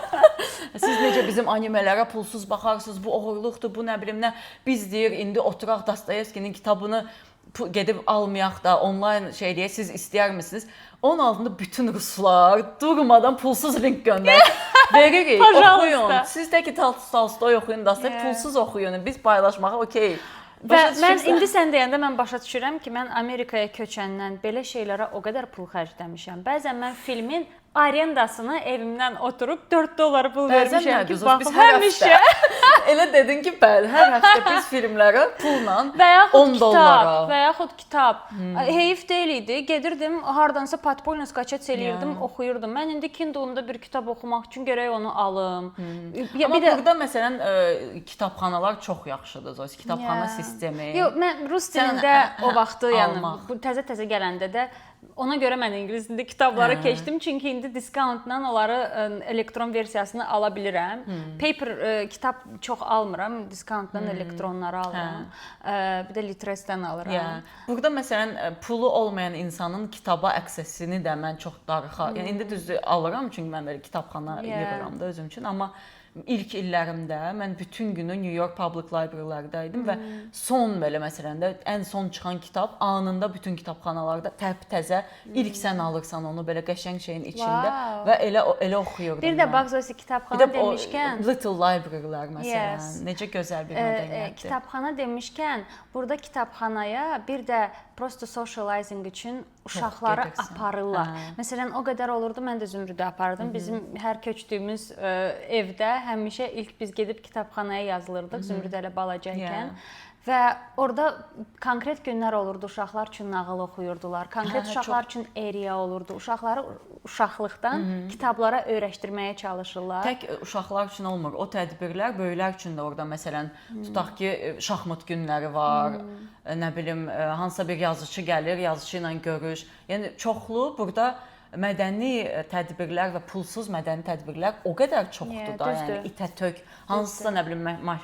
B: Siz necə bizim animelərə pulsuz baxarsınız, bu oğurluqdur, bu nə bilim nə. Biz deyir indi oturaq Dostoyevskinin kitabını gedib almayaq da onlayn şey deyək, siz istəyərmisiniz? Onun altında bütün ruslar durmadan pulsuz link göndərir. Veririk, oxuyun. Siz də ki Tolstoy oxuyun, Dostoyev pulsuz oxuyun. Biz paylaşmağa okey.
A: Və mən indi sən deyəndə mən başa düşürəm ki, mən Amerikaya köçəndən belə şeylərə o qədər pul xərcləmişəm. Bəzən mən filmin arendasını evimdən oturub $4 pul vermişəm ki, baxım həmişə.
B: Elə dedin ki, bəli, hər həftə biz filmlərə pulla $10.
A: Və yaxud kitab. Heyif deyil idi. Gedirdim, hardansa patpolno skaçet eləyirdim, oxuyurdum. Mən indi Kindle-da bir kitab oxumaq üçün gərək onu alım.
B: Amma burada məsələn kitabxanalar çox yaxşıdır. O kitabxana sistemi.
A: Yox, mən rus dilində o vaxtı, yəni bu təzə-təzə gələndə də ona görə mən ingilis dilində kitablara keçdim. Çünki indi diskountla onları elektron versiyasını ala bilirəm. Paper kitab çox almıram, diskountla elektronları alıram. Bir də Litresdən alıram.
B: Burada məsələn pulu olmayan insanın kitaba əksesini də mən çox darıxa. Yəni indi düzdür alıram çünki mən belə kitabxana yığıram da özüm üçün, amma İlk illərimdə mən bütün günü New York Public Library-lərdə idim və son belə məsələn də ən son çıxan kitab anında bütün kitabxanalarda təzə ilk sən alırsan onu belə qəşəng şeyin içində və elə oxuyurdum.
A: Bir də bax Zosi kitabxana demişkən,
B: Little Library-lər məsələn, necə gözəl bir mədəniyyətdir.
A: Kitabxana demişkən, burada kitabxanaya bir də prosto socializing üçün uşaqları aparırlar. Məsələn, o qədər olurdu, mən də Zümrüdü apardım. Bizim hər köçdüyümüz evdə həmişə ilk biz gedib kitabxanaya yazılırdıq, Zümrüd elə balacaykən. Və orada konkret günlər olurdu, uşaqlar üçün nağıl oxuyurdular. Konkret uşaqlar üçün area olurdu. Uşaqları uşaqlıqdan kitablara öyrəşdirməyə çalışırlar.
B: Tək uşaqlar üçün olmur. O tədbirlər böyüklər üçün də orada məsələn tutaq ki, şahmat günləri var. Nə bilim, hansısa bir yazıçı gəlir, yazıçı ilə görüş. Yəni çoxlu burada mədəni tədbirlər və pulsuz mədəni tədbirlər o qədər çoxdur da, yəni itə-tök. Hansısa nə bilim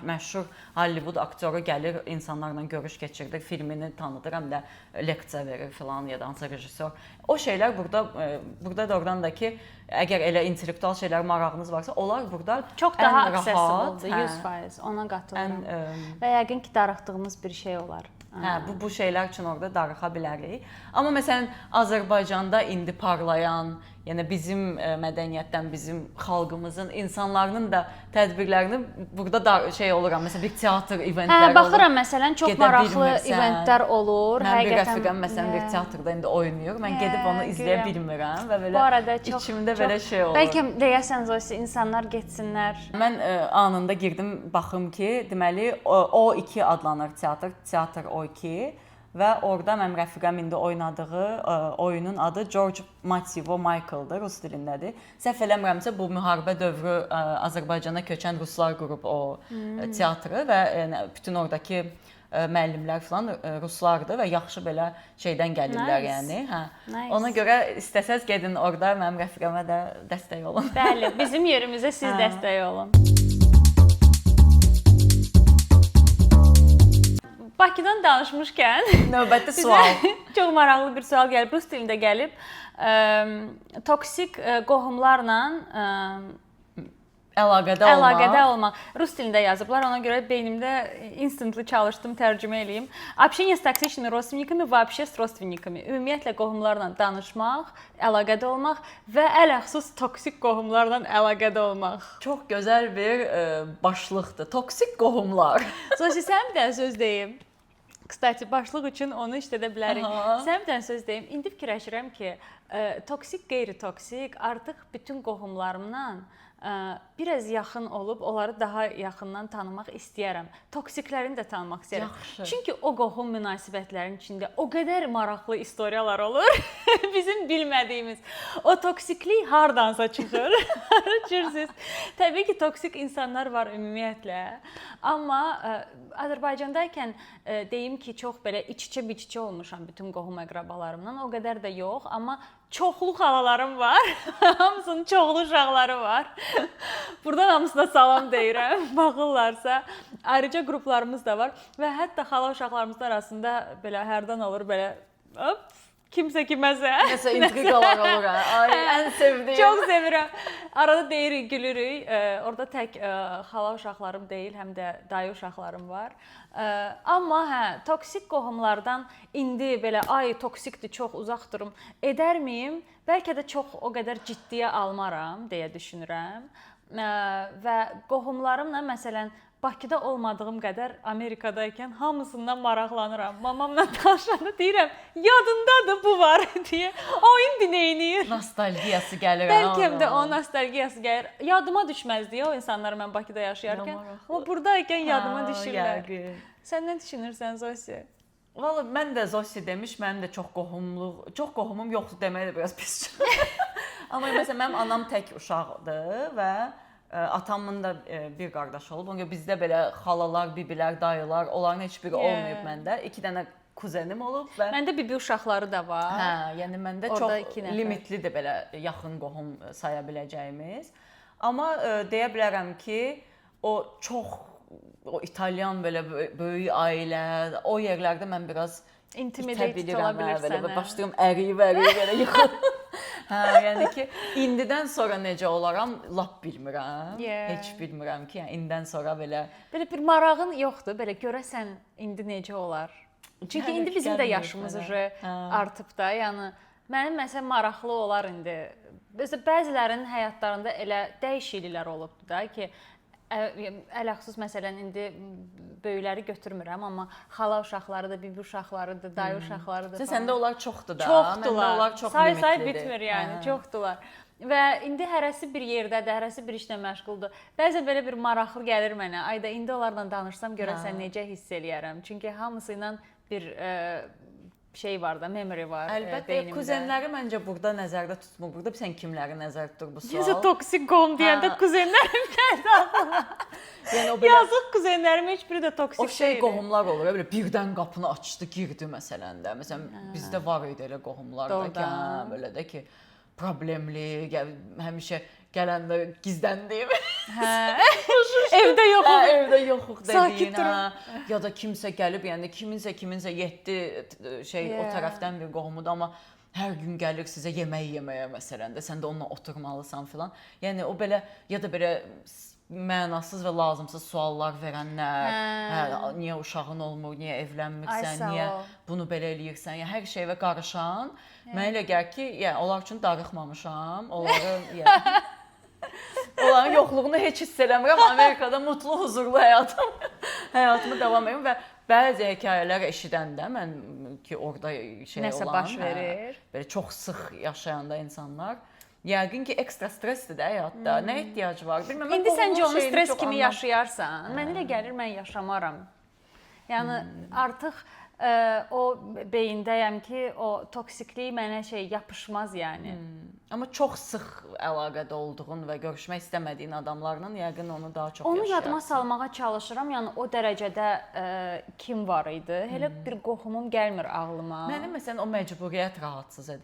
B: məşhur Hollywood aktyoru gəlir, insanlarla görüş keçirdir, filmini tanıdır, həm də leksiya verir filan ya da hansısa rejissor. O şeylər burada da oradan da ki, əgər elə intellektual şeylər marağınız varsa, onlar burada
A: çox daha accessible-dır, 100%, ona qatılıram. Və yəqin ki, darıxdığımız bir şey olar.
B: Bu şeylər üçün orada darıxa bilərik. Amma məsələn Azərbaycanda indi parlayan, yəni bizim mədəniyyətdən, bizim xalqımızın insanların da tədbirlərini burada da şey oluram. Məsələn bir teatr eventləri olur.
A: Baxıram məsələn çox maraqlı eventlər olur.
B: Mən bir rəfiqəm məsələn bir teatrda indi oynayır. Mən gedib onu izləyə bilmirəm və belə içimdə belə şey olur.
A: Bəlkə deyəsən Zosi insanlar getsinlər.
B: Mən anında girdim, baxım ki, deməli O2 adlanır teatr O2. Və orada mənim rəfiqəm indi oynadığı oyunun adı George Mativo Michael'dır, rus dilindədir. Səhv eləmirəmsə bu müharibə dövrü Azərbaycana köçən ruslar qurub o teatrı və bütün oradakı müəllimlər falan ruslardır və yaxşı belə şeydən gəlirlər yəni. Ona görə istəsəz gedin orada mənim rəfiqəmə də dəstək olun.
A: Bəli, bizim yerimizə siz dəstək olun. Bakıdan danışmışkən
B: növbəti sual.
A: Çox maraqlı bir sual gəlib, rus dilində gəlib. Toksik qohumlarla əlaqədə olmaq. Rus dilində yazıblar, ona görə beynimdə instantly çalışdım, tərcümə eləyim. Общение с токсичными родственниками, вообще с родственниками. Ümumiyyətlə qohumlarla danışmaq, əlaqədə olmaq və ələxüsus toksik qohumlarla əlaqədə olmaq.
B: Çox gözəl bir başlıqdır. Toksik qohumlar.
A: Zosi, sən bir dənə söz deyim. Kstati, başlıq üçün onu işlədə bilərik. Sən bir dənə söz deyim. İndi fikirləşirəm ki, toksik, qeyri-toksik artıq bütün qohumlarımla biraz yaxın olub onları daha yaxından tanımaq istəyərəm. Toksiklərini də tanımaq istəyirəm.
B: Yaxşı.
A: Çünki o qohum münasibətlərinin içində o qədər maraqlı istoriyalar olur. Bizim bilmədiyimiz. O toksiklik hardansa çıxır. Görürsüz. Təbii ki, toksik insanlar var ümumiyyətlə. Amma Azərbaycandaykən deyim ki, çox belə iç-içə biç-içə olmuşam bütün qohum əqrabalarımla. O qədər də yox, amma çoxlu xalalarım var. Hamısının çoxlu uşaqları var. Buradan hamısına salam deyirəm. Baxırlarsa, ayrıca qruplarımız da var və hətta xala uşaqlarımızın arasında belə hərdən olur belə hop kimsə kiməsə.
B: Nəsə intriqalar olur ha. Ay, ən sevdiyim.
A: Çox sevirəm. Arada deyirik, gülürük. Orada tək xala uşaqlarım deyil, həm də dayı uşaqlarım var. Amma toksik qohumlardan indi belə ay toksikdir, çox uzaq durum edərmiyim? Bəlkə də çox o qədər ciddiyə almaram deyə düşünürəm. Və qohumlarımla məsələn Bakıda olmadığım qədər Amerikadaykən hamısından maraqlanıram. Mamamla danışanda deyirəm, yadındadır bu var deyə. O indi neyniyir?
B: Nostalgiyası gəlir.
A: Bəlkə də o nostalgiyası gəlir. Yadıma düşməzdi o insanlar mən Bakıda yaşayarkən. Amma buradaykən yadıma düşürlər. Sən nə düşünürsən Zosi?
B: Valla mən də Zosi demiş, mənim də çox qohumum yoxdur demək də biraz pis. Amma məsələn mənim anam tək uşaqdır və atamın da bir qardaşı olub. Ona bizdə belə xalalar, bibilər, dayılar, onların heç biri olmayıb məndə. 2 dənə kuzenim olub və
A: məndə bibi uşaqları da var.
B: Hə, yəni məndə çox limitlidir belə yaxın qohum saya biləcəyimiz. Amma deyə bilərəm ki, o İtalyan belə böyük ailə, o yerlərdə mən biraz
A: intimidate ola bilirsən.
B: Başlayım əriyib belə yıxıl. Hə, yəni ki, indidən sonra necə olaram, lap bilmirəm. Heç bilmirəm ki, yəni indidən sonra belə
A: bir marağın yoxdur, belə görəsən indi necə olar? Çünki indi bizim də yaşımız artıb da, yəni mənim məsələn maraqlı olar indi. Bəzilərinin həyatlarında elə dəyişikliklər olubdu da ki, ələxüsus məsələn indi böyükləri götürmürəm, amma xala uşaqları da, bibi uşaqları da, dayı uşaqları da.
B: Səndə onlar çoxdur da.
A: Çoxdular.
B: Onlar çox limitlidir.
A: Say bitmir yəni, çoxdular. Və indi hərəsi bir yerdədir, hərəsi bir işlə məşğuldur. Bəzən belə bir maraqlı gəlir mənə. Ayda indi onlarla danışsam görəsən necə hiss eləyərəm. Çünki hamısı ilə bir şey var da, memory var
B: beynimdə. Əlbəttə, kuzenləri məncə burada nəzərdə tutmur. Burada sən kimləri nəzərdə tutur bu sual?
A: Necə toksik qohum deyəndə kuzenlərim gəldi ağlıma. Yəni o belə yazıq kuzenlərim heç biri də toksik deyil.
B: O şey qohumlar olur, belə birdən qapını açdı, girdi məsələn də. Məsələn, bizdə var idi elə qohumlar da ki, belə də ki, problemli, həmişə gələndə gizləndiyim. Evdə yoxuq. Evdə yoxuq dediyin. Ya da kimsə gəlib, yəni kiminsə yetdi o tərəfdən bir qohumudur, amma hər gün gəlir sizə yemək yeməyə məsələn də, sən də onunla oturmalısan filan. Yəni o belə ya da belə mənasız və lazımsız suallar verənlər, niyə uşağın olmur, niyə evlənmirsən, niyə bunu belə eləyirsən, yəni hər şeyə qarışan. Mənə elə gəlir ki, onlar üçün darıxmamışam, onların yoxluğunu heç hiss eləmirəm. Amerikada mutlu, huzurlu həyatımı davam edirəm və bəzi hekayələr eşidəndə mən ki, orada
A: nəsə baş verir.
B: Belə çox sıx yaşayanda insanlar yəqin ki, ekstra stressdir də həyatda. Nə ehtiyac var? Bilməm.
A: İndi səncə onu stres kimi yaşayarsan, mənə elə gəlir mən yaşamaram. Yəni artıq o beyindəyəm ki, o toksiklik mənə yapışmaz yəni.
B: Amma çox sıx əlaqədə olduğun və görüşmək istəmədiyin adamlarla yəqin onu daha çox
A: yaşayarsan. Onu yadıma salmağa çalışıram. Yəni o dərəcədə kim var idi? Elə bir qohumum gəlmir ağlıma.
B: Mənim məsələn o məcburiyyət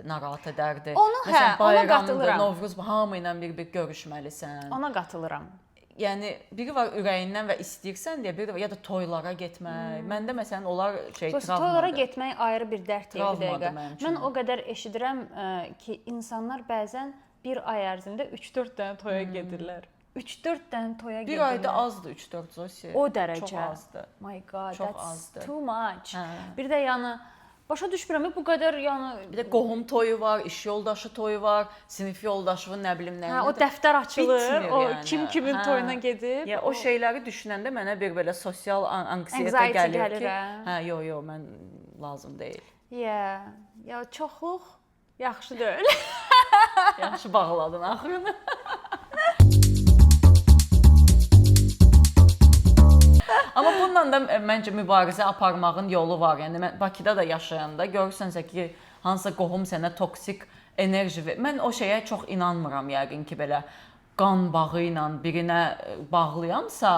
B: narahat edərdi.
A: Ona
B: bayramda, Novruz hamı ilə bir görüşməlisən.
A: Ona qatılıram.
B: Yəni biri var ürəyindən və istəyirsən deyə, biri də var ya da toylara getmək. Məndə məsələn onlar travmadır.
A: Toylara getmək ayrı bir dərddir bir dəqiqə. Mən o qədər eşidirəm ki, insanlar bəzən bir ay ərzində 3-4 dənə toya gedirlər. 3-4 dənə toya gedirlər.
B: Bir ayda azdır 3-4 Zosi.
A: O dərəcə.
B: Çox azdır.
A: My God,
B: çox
A: that's
B: azdır.
A: Too much. Bir də yəni başa düşmürəm bu qədər yəni
B: bir də qohum toyu var, iş yoldaşı toyu var, sinif yoldaşının nə bilim nəyi.
A: O dəftər açılır, o kim kimin toyuna gedib.
B: Ya o şeyləri düşünəndə mənə bir belə sosial anksiyeta gəlir ki, yox, mən lazım deyil.
A: Ya çoxluq yaxşı deyil.
B: Yaxşı bağladın axırını. onlarla da məncə mübarizə aparmağın yolu var. Yəni mən Bakıda da yaşayanda görürsənsə ki, hansısa qohum sənə toksik enerji verir. Mən o şeyə çox inanmıram yəqin ki, belə qan bağı ilə birinə bağlıyamsa,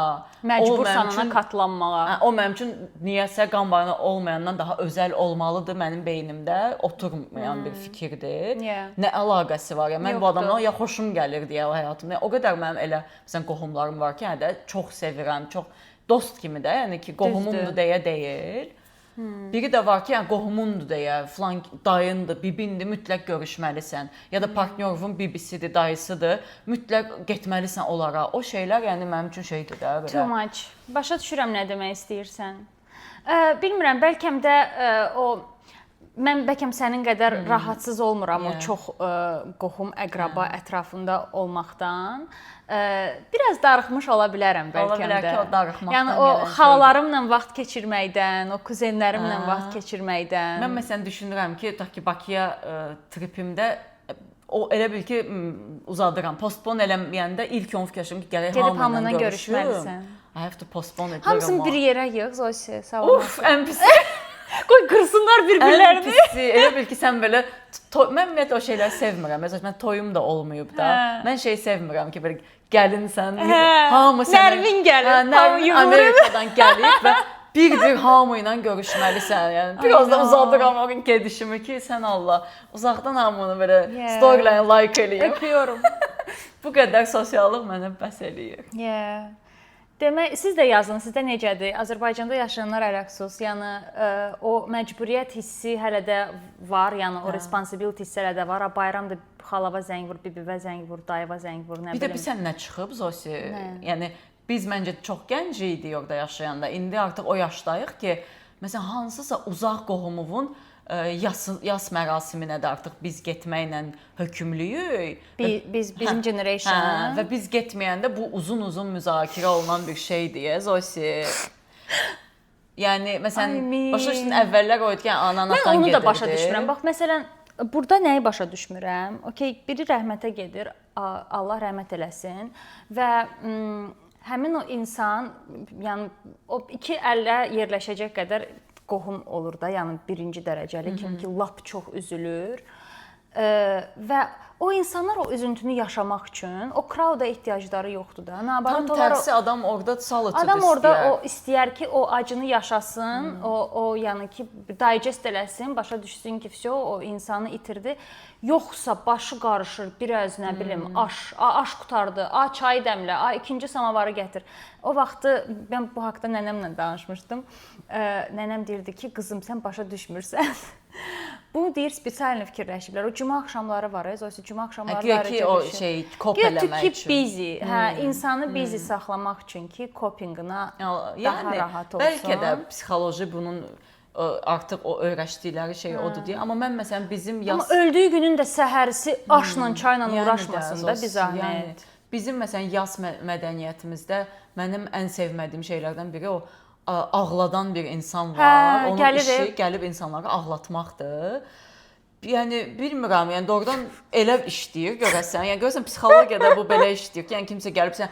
A: məcbursan ona katlanmağa.
B: O mənim üçün niyəsə qan bağı olmayandan daha özəl olmalıdır mənim beynimdə oturmayan bir fikirdir. Nə əlaqəsi var? Yəni mən bu adamdan ya xoşum gəlir deyə həyatımda. O qədər mənim elə məsələn qohumlarım var ki, hə də çox sevirəm, çox dost kimi də, yəni ki, qohumumdur deyə deyil. Biri də var ki, yəni qohumundur deyə, filan dayındır, bibindir, mütləq görüşməlisən. Ya da partnyorun bibisidir, dayısıdır, mütləq getməlisən onlara. O şeylər yəni mənim üçün şeydir də belə.
A: Too much. Başa düşürəm nə demək istəyirsən. Bilmirəm, bəlkəm də mən bəlkəm sənin qədər rahatsız olmuram o çox qohum, əqraba ətrafında olmaqdan. Biraz darıxmış ola bilərəm bəlkəm də.
B: Ola bilər ki, o darıxmaqdan
A: yəni o xalalarımla vaxt keçirməkdən, o kuzenlərimlə vaxt keçirməkdən.
B: Mən məsələn düşünürəm ki, tutaq ki, Bakıya tripimdə o elə bil ki, uzadıram. Postpon eləməyəndə ilk 10 fikirləşirəm ki, gərək hamıyla
A: görüşməlisən.
B: I have to postpone it.
A: Hamısını bir yerə yığ, Zosi, sağ ol.
B: Uf, ən pisi.
A: Qoy qırsınlar bir-birlərini.
B: Ən pisi. Elə bil ki, sən belə mən ümumiyyətlə o şeyləri sevmirəm. Məsələn, mən toyum da olmayıb da. Mən şey sevmirəm ki, belə gəlinsən, hamı sənə
A: Nərmin gəlir,
B: Amerikadan gəlib və bir hamı ilə görüşməlisən. Yəni biraz da uzadıram o gün gedişimi ki, sən Allah uzaqdan hamını belə storyline like eləyim.
A: Öpüyorum.
B: Bu qədər sosiallıq mənə bəs eləyir.
A: Demək, siz də yazın, sizdə necədir? Azərbaycanda yaşayanlar ələxüsus, yəni o məcburiyyət hissi hələ də var, yəni o responsibility hissi hələ də var. Bayramda xalava zəng vur, bibivə zəng vur, dayıva zəng vur, nə bilim.
B: Bir də bilsən nə çıxıb Zosi? Yəni biz məncə çox gənc idik orada yaşayanda. İndi artıq o yaşdayıq ki, məsələn hansısa uzaq qohumuvun yas mərasiminə də artıq biz getməklə hökmlüyük.
A: Bizim generation.
B: Və biz getməyəndə bu uzun-uzun müzakirə olunan bir şeydir, Zosi. Yəni məsələn başa düşdün əvvəllər o idi ki, ana-anadan gedirdi.
A: Mən onu da başa düşmürəm. Bax məsələn burada nəyi başa düşmürəm? Okay, biri rəhmətə gedir, Allah rəhmət eləsin və həmin o insan, yəni o iki əllə yerləşəcək qədər qohum olur da, yəni birinci dərəcəli kim ki lap çox üzülür və o insanlar o üzüntünü yaşamaq üçün o crowd-a ehtiyacları yoxdur da.
B: Tam tərsi adam orada solitude
A: istəyər. Adam orada o istəyər ki, o acını yaşasın, o yəni ki digest eləsin, başa düşsün ki, o insanı itirdi. Yoxsa başı qarışır, biraz nə bilim, aş qutardı, çay dəmlə, ikinci samavarı gətir. O vaxtı mən bu haqqda nənəmlə danışmışdım. Nənəm deyirdi ki, qızım sən başa düşmürsən. Bunu deyir, spesialni fikirləşiblər. O cümə axşamları var, Zosi, cümə axşamları
B: var. Ki o şey kop eləmək üçün.
A: Busy, insanı busy saxlamaq üçün ki, copingına daha rahat olsun.
B: Bəlkə də psixoloji bunun artıq o öyrəşdikləri şey odur deyə. Amma mən məsələn bizim
A: Amma öldüyü günün də səhərisi aşla, çayla uğraşmasın da bir zəhmət.
B: Bizim məsələn yas mədəniyyətimizdə mənim ən sevmədiyim şeylərdən biri o ağladan bir insan var. Onun işi gəlib insanları ağlatmaqdır. Yəni bilmirəm, yəni doğrudan elə işləyir görəsən. Yəni görəsən psixologiyada bu belə işləyir ki, yəni kimsə gəlibsə,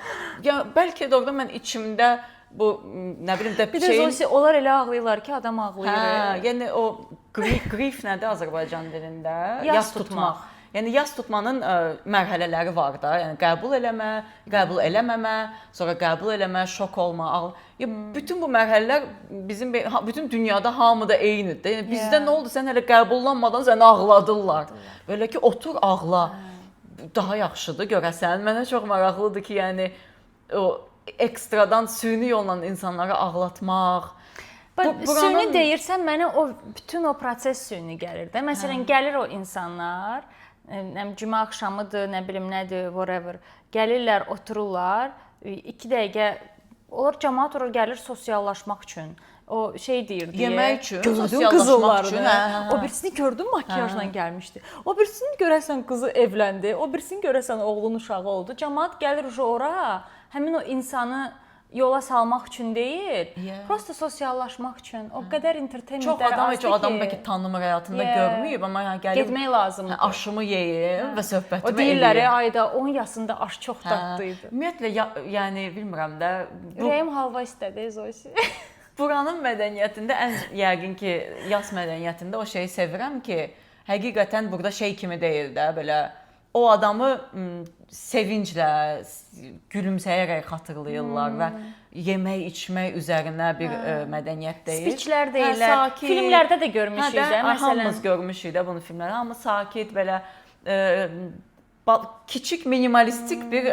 B: ya bəlkə doğrudan mən içimdə bu nə bilim də
A: bir də Zosi onlar elə ağlayırlar ki, adam ağlayır.
B: Yəni o grief nədir Azərbaycan dilində? Yas tutmaq. Yəni yas tutmanın mərhələləri var da. Yəni qəbul eləmə, qəbul eləməmə, sonra qəbul eləmə, şok olma. Bütün bu mərhələlər bizim bütün dünyada hamıda eynidir. Yəni bizdə nə oldu? Sən hələ qəbullanmadan səni ağladırlar. Belə ki, otur ağla. Daha yaxşıdır görəsən. Mənə çox maraqlıdır ki, yəni o ekstradan süni yolla insanları ağlatmaq.
A: Süni deyirsən, mənə o bütün o proses süni gəlir də. Məsələn, gəlir o insanlar, cümə axşamıdır, nə bilim nədir, whatever. Gəlirlər, otururlar, 2 dəqiqə onlar cəmaət ora gəlir sosiallaşmaq üçün. O şey deyir deyə.
B: Yemək üçün,
A: sosiallaşmaq üçün. O birisini gördün makiyajla gəlmişdi. O birisini görəsən qızı evləndi. O birisini görəsən oğlun uşağı oldu. Cəmaət gəlir ora, həmin o insanı yola salmaq üçün deyil, prosta sosiallaşmaq üçün. O qədər entertainmentlər azdır ki.
B: Çox adam bəlkə tanımır həyatında görməyib, amma gəlib
A: getmək lazımdır.
B: Aşımı yeyim və söhbətimi
A: eləyim. O deyirlər, ayda 10 yaşında aş çox dadlı idi.
B: Ümumiyyətlə, yəni bilmirəm də.
A: Ürəyim halva istədi, Zosi.
B: buranın mədəniyyətində ən yəqin ki, yas mədəniyyətində o şeyi sevirəm ki, həqiqətən burada şey kimi deyil də, belə o adamı sevinclə, gülümsəyərək xatırlayırlar və yemək, içmək üzərinə bir mədəniyyət deyil.
A: Spiçlər deyirlər. Filmlərdə də görmüşük də, məsələn.
B: Hamımız görmüşük də bunu filmlərdə. Hamı sakit, belə kiçik minimalistik bir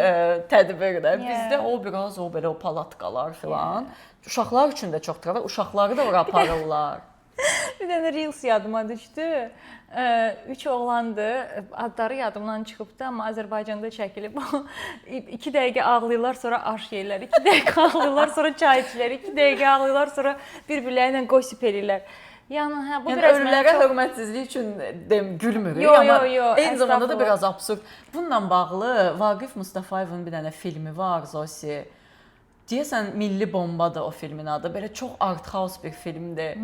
B: tədbirdir. Bizdə o biraz o belə o palatkalar filan. Uşaqlar üçün də çox trava, uşaqları da ora aparırlar.
A: Bir dənə Reels yadıma düşdü. 3 oğlandı, adları yadımdan çıxıbdı, amma Azərbaycanda çəkilib. 2 dəqiqə ağlayırlar, sonra aş yeyirlər. 2 dəqiqə ağlayırlar, sonra çay içirlər. 2 dəqiqə ağlayırlar, sonra bir-birləri ilə qosip eləyirlər. Yəni bu biraz
B: ölülərə hörmətsizlik üçün gülmürük, amma eyni zamanda da biraz absurd. Bununla bağlı Vaqif Mustafayevin bir dənə filmi var, Zosi. Deyəsən Milli Bombadır o filmin adı. Belə çox art house bir filmdir.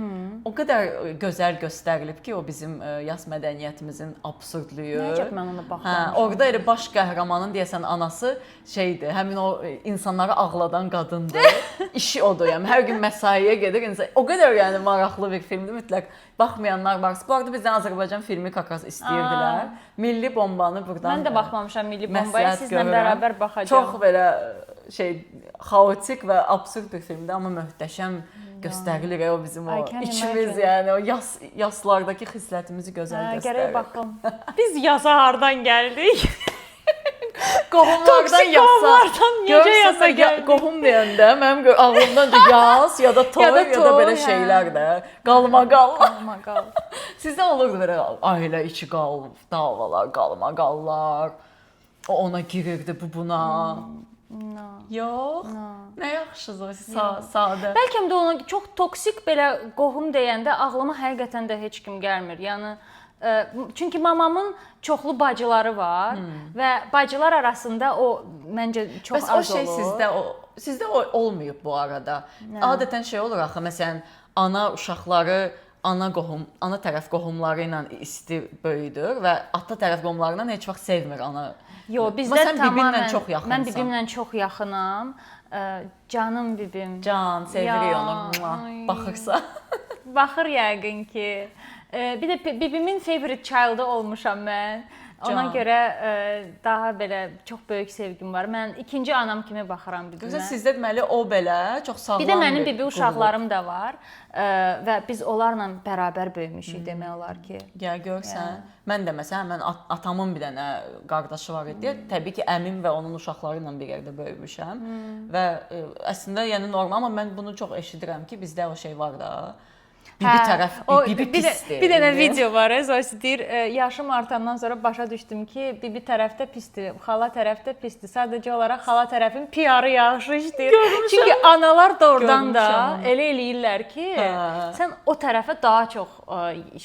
B: O qədər gözəl göstərilib ki, o bizim yas mədəniyyətimizin absurdluğu.
A: Nəcəb mən ona baxmamışam.
B: Orada elə baş qəhrəmanın deyəsən anası şeydir, həmin o insanları ağladan qadındır. İşi odur, yəni hər gün məsaiyə gedir. O qədər yəni maraqlı bir filmdir, mütləq baxmayanlar varsa. Bu arada bizdən Azərbaycan filmi kakas istəyirdilər. Milli Bombanı buradan
A: mən də baxmamışam Milli Bombaya, sizlə bərabər baxacağam.
B: Çox belə xaotik və absurd bir filmdir, amma möhtəşəm göstərilir o bizim o içimiz, yəni o yaslardakı xislətimizi gözəl göstərir.
A: Gərək baxım. Biz yaza hardan gəldik?
B: Qohumlardan yasa.
A: Necə yasa gəldik?
B: Qohum deyəndə mənim ağlımdan yas ya da toy ya da belə şeylər də. Qalmaqal. Sizdə olurdu belə ailə içi davalar, qalmaqallar. O ona girirdi, bu buna. Yox. Nə yaxşıdır, sadə.
A: Bəlkə də ona çox toksik belə qohum deyəndə ağlıma həqiqətən də heç kim gəlmir. Yəni çünki mamamın çoxlu bacıları var və bacılar arasında o məncə çox az olur.
B: O şey sizdə olmayıb bu arada. Adətən şey olur axı, məsələn, ana uşaqları ana tərəf qohumları ilə isti böyüdür və ata tərəf qohumlarından heç vaxt sevmir ana.
A: Yox, bizdə tamamilə çox yaxınsan. Mən bibimlə çox yaxınam. Canım bibim.
B: Can, sevirik onu. Baxırsa.
A: Baxır yəqin ki. Bir də bibimin favorite child'ı olmuşam mən. Ona görə daha belə çox böyük sevgim var. Mən ikinci anam kimi baxıram bibimə.
B: Sizdə deməli o belə çox sağlam bir
A: Bir də mənim bibi uşaqlarım da var və biz onlarla bərabər böyümüşük demək olar ki.
B: Ya görsən, mən də məsələn mən atamın bir dənə qardaşı var idi. Təbii ki, əmim və onun uşaqları ilə bir yerdə böyümüşəm və əslində yəni normal, amma mən bunu çox eşidirəm ki, bizdə o şey var da. Bibi tərəf, bibi pisdir.
A: Bir dənə video var, Zosi deyir, yaşım artandan sonra başa düşdüm ki, bibi tərəfdə pisdir, xala tərəfdə pisdir. Sadəcə olaraq xala tərəfin PR-ı yaxşı işdir. Çünki analar da oradan da elə eləyirlər ki, sən o tərəfə daha çox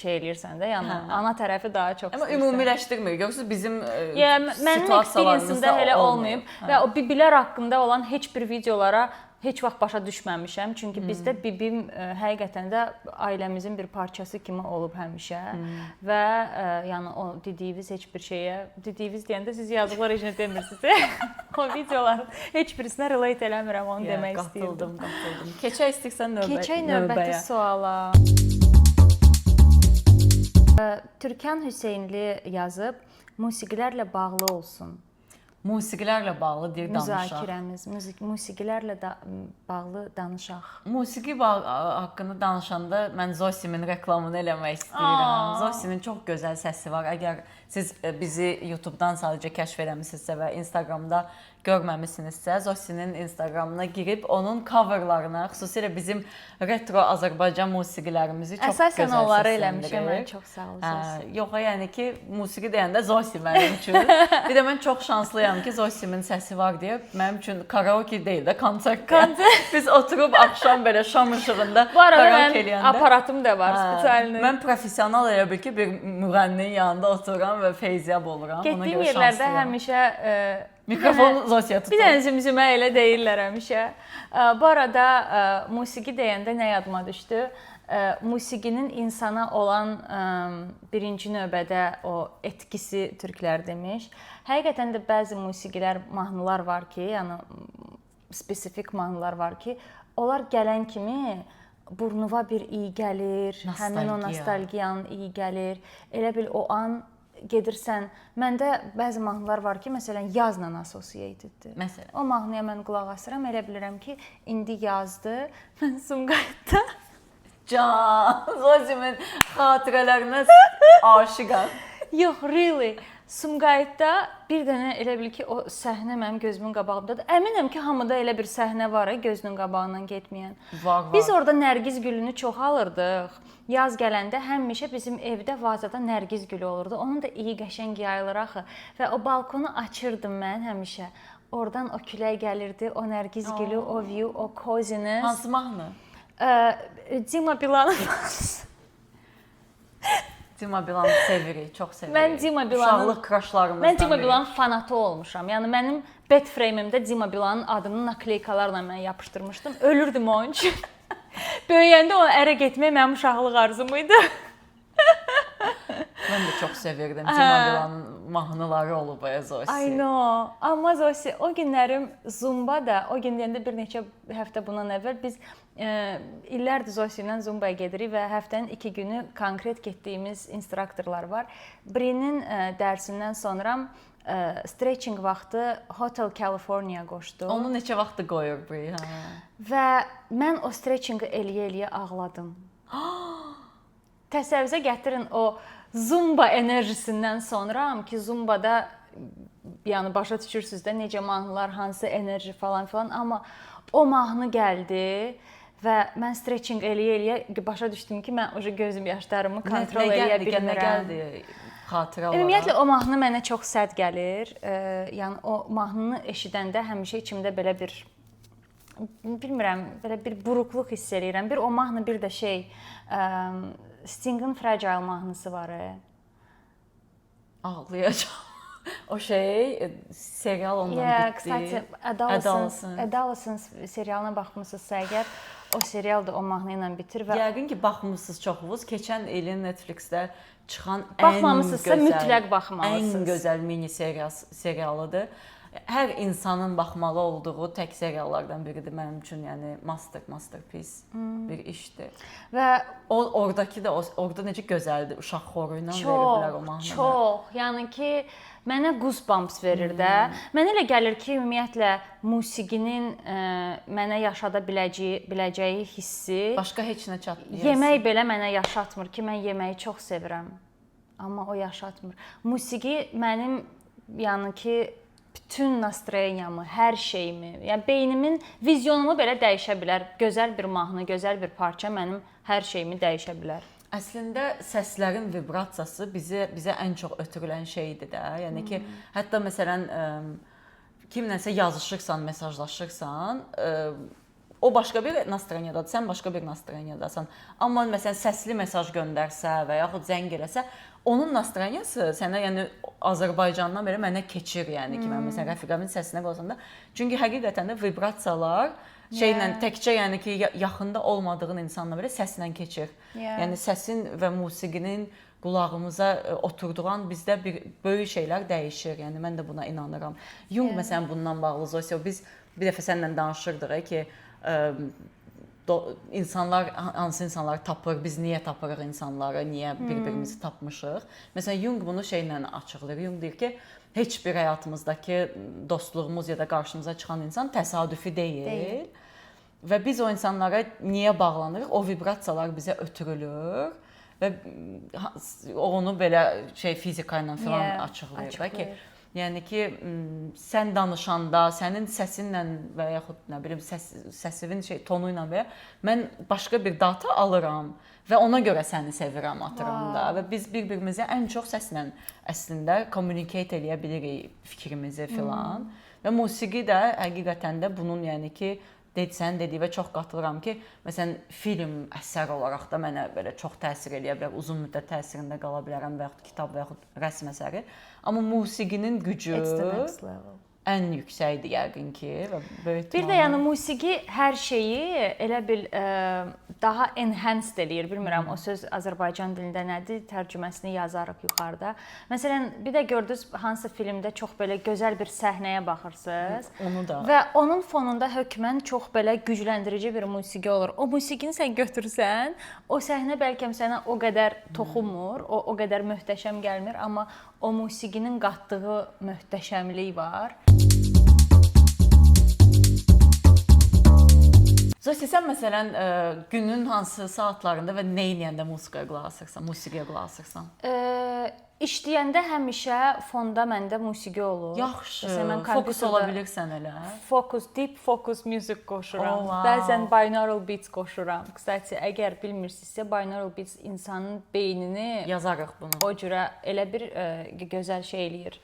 A: şey eləyirsən də, yəni ana tərəfi daha çox istəyirsən.
B: Amma ümumiləşdirmir. Yoxsa bizim
A: mənim experienceimdə elə olmayıb və o bibilər haqqında olan heç bir videolara heç vaxt başa düşməmişəm. Çünki bizdə bibim həqiqətən də ailəmizin bir parçası kimi olub həmişə və yəni o dediyiniz heç bir şeyə, dediyiniz deyəndə siz yazıqlar heç nə demirsiniz. O videoların heç birisinə relate eləmirəm, onu demək istəyirdim.
B: Qatıldım. Keçək istəyirsən növbəyə.
A: Keçək növbəti suala. Türkan Hüseynli yazıb, musiqilərlə bağlı olsun.
B: Musiqilərlə bağlı deyir, danışaq.
A: Müzakirəmiz, musiqilərlə bağlı danışaq.
B: Musiqi haqqında danışanda mən Zosimin reklamını eləmək istəyirəm. Zosinin çox gözəl səsi var. Əgər siz bizi YouTube-dan sadəcə kəşf eləmisinizsə və Instagramda görməmisinizsə, Zosinin Instagramına girib onun coverlarına, xüsusilə bizim retro Azərbaycan musiqilərimizi çox gözəl səsləndirir.
A: Əsasən onları eləmişəm, mən çox sağ olun.
B: Yox, yəni ki, musiqi deyəndə Zosi mənim üçün. Bir də mən çox şanslıyam ki, Zosimin səsi var deyə mənim üçün karaoke deyil də, konsertdir. Biz oturub axşam belə şam işığında
A: bu arada mənim aparatım da var, spesialini.
B: Mən professional elə bil ki, bir müğənninin yanında otururam və feyziyab oluram.
A: Getdiyim yerlərdə həmişə
B: mikrofonu Zosiya tutur.
A: Bir dənə zümzümə elə deyirlər həmişə. Bu arada musiqi deyəndə nə yadıma düşdü? Musiqinin insana olan birinci növbədə o etkisi türklər demiş. Həqiqətən də bəzi musiqilər, mahnılar var ki, yəni spesifik mahnılar var ki, onlar gələn kimi burnuva bir iyi gəlir, həmin o nostalgiyanın iyi gəlir. Elə bil o an gedirsən. Məndə bəzi mahnılar var ki, məsələn, yazla associateddir.
B: Məsələn.
A: O mahnıya mən qulaq asıram, elə bilirəm ki, indi yazdı. Mən Sumqayıtda
B: Zozimin xatirələrinə aşiqam.
A: yox, really. Sumqayıtda bir dənə elə bil ki, o səhnə mənim gözümün qabağındadır. Əminəm ki, hamıda elə bir səhnə var, gözünün qabağından getməyən.
B: Var.
A: Biz orada nərgiz gülünü çox alırdıq. Yaz gələndə həmişə bizim evdə vazada nərgiz gülü olurdu. Onun da iyi qəşəng yayılır axı. Və o balkonu açırdım mən həmişə. Oradan o külək gəlirdi, o nərgiz gülü, o view, o coziness.
B: Hansı mahnı?
A: Dima Bilanov.
B: Dima Bilanı sevirik, çox sevirik.
A: Mən Dima Bilanın
B: uşaqlıq kraşlarımızdan
A: Mən Dima Bilanın fanatı olmuşam. Yəni mənim bed frame-imdə Dima Bilanın adını nakleykalarla mən yapışdırmışdım. Ölürdüm onun üçün. Böyüyəndə o ərə getmək mənim uşaqlıq arzum idi.
B: Mən də çox sevirdim. Dima Bilanın mahnıları olub Zosi.
A: I know. Amma Zosi, o günlərim Zumba da, o gün deyəndə bir neçə həftə bundan əvvəl biz illərdir Zosi ilə Zumbaya gedirik və həftənin 2 günü konkret getdiyimiz instruktorlar var. Brinin dərsindən sonra stretching vaxtı Hotel California qoşdu.
B: Onu neçə vaxtı qoyur Bri, hə?
A: Və mən o stretchingi eləyə-eləyə ağladım. Təsəvvürə gətirin o Zumba enerjisindən sonra ki, Zumbada yəni başa düşürsüz də necə mahnılar, hansı enerji falan filan, amma o mahnı gəldi və mən stretching eləyə-eləyə başa düşdüm ki, mən o gözüm yaşlarımı kontrol eləyə bilmirəm.
B: Nə gəldi xatirə olaraq?
A: Ümumiyyətlə o mahnı mənə çox sərt gəlir. Yəni o mahnını eşidəndə həmişə içimdə belə bir bilmirəm, belə bir buruqluq hiss eləyirəm. Bir o mahnı, bir də Sting'in Fragile mahnısı var.
B: Ağlayacağam. O serial ondan
A: Yeah,
B: bitdi.
A: kстати, Adolescence serialına baxmısınızsa əgər, o serial da o mahnı ilə bitir və
B: yəqin ki, baxmısınız çoxunuz. Keçən ilin Netflixdə çıxan
A: baxmamısınızsa mütləq baxmalısınız.
B: Ən gözəl mini serialıdır. Hər insanın baxmalı olduğu tək seriallardan biridir mənim üçün, yəni masterpiece bir işdir.
A: Və
B: oradakı da orada necə gözəldir, uşaq xoru ilə veriblər o mahnını.
A: Çox, yəni ki, mənə goosebumps verir də. Mənə elə gəlir ki, ümumiyyətlə musiqinin mənə yaşada biləcəyi hissi
B: başqa heç nə çatmır.
A: Yemək belə mənə yaşatmır ki, mən yeməyi çox sevirəm. Amma o yaşatmır. Musiqi mənim yəni ki bütün nastroyeniyamı, hər şeyimi, yəni beynimin vizyonumu belə dəyişə bilər. Gözəl bir mahnı, gözəl bir parça mənim hər şeyimi dəyişə bilər.
B: Əslində səslərin vibrasiyası bizə ən çox ötürülən şeydir də. Yəni ki, hətta məsələn kimləsə yazışırsan, mesajlaşırsan, o başqa bir nastroyeniyadadır, sən başqa bir nastroyeniyadasan. Amma məsələn səsli mesaj göndərsə və yaxud zəng eləsə, onun nastroyeniyası sənə, yəni Azərbaycandan belə mənə keçir, yəni ki, mən məsələn rəfiqəmin səsinə qolsanda. Çünki həqiqətən də vibrasiyalar şeylə təkcə yəni ki, yaxında olmadığın insanla belə səslə keçir. Yəni səsin və musiqinin qulağımıza oturduğu an bizdə bir böyük şeylər dəyişir. Yəni mən də buna inanıram. Jung məsələn bundan bağlı Zosi, biz bir dəfə səninlə danışırdıq ki, hansı insanları tapır, biz niyə tapırıq insanları, niyə bir-birimizi tapmışıq. Məsələn, Jung bunu şeylə açıqlayır. Jung deyir ki, heç bir həyatımızdakı dostluğumuz ya da qarşımıza çıxan insan təsadüfi deyil. Və biz o insanlara niyə bağlanırıq? O vibrasiyalar bizə ötürülür və onu belə fizika ilə falan açıqlayır da ki, yəni ki, sən danışanda, sənin səsinlə və yaxud nə bilim səsinin tonu ilə belə mən başqa bir data alıram və ona görə səni sevirəm atıram da və biz bir-birimizə ən çox səslə əslində communicate eləyə bilirik fikrimizi filan və musiqi də həqiqətən də bunun yəni ki, sən dediyinə çox qatılıram ki, məsələn film əsər olaraq da mənə belə çox təsir eləyə bilər, uzun müddət təsirində qala bilərəm və yaxud kitab və yaxud rəsm əsəri. Amma musiqinin gücü ən yüksəkdir yəqin ki və böyük
A: Bir də yəni musiqi hər şeyi elə bil daha enhanced eləyir. Bilmirəm o söz Azərbaycan dilində nədir, tərcüməsini yazarıq yuxarıda. Məsələn, bir də gördünüz hansı filmdə çox belə gözəl bir səhnəyə baxırsınız.
B: Onu da.
A: Və onun fonunda hökmən çox belə gücləndirici bir musiqi olur. O musiqini sən götürsən, o səhnə bəlkə sənə o qədər toxunmur, o qədər möhtəşəm gəlmir, amma o musiqinin qatdığı möhtəşəmlik var.
B: Zosi, sən məsələn günün hansı saatlarında və nə edəndə musiqiyə qulaq asırsan?
A: İşləyəndə həmişə fonda məndə musiqi olur.
B: Yaxşı, fokus ola bilirsən elə.
A: Deep focus music qoşuram.
B: Oh, wow.
A: Bəzən binaural beats qoşuram. Qısacası, əgər bilmirsinizsə, binaural beats insanın beynini
B: yazarıq bunu.
A: O cürə elə bir gözəl şey eləyir.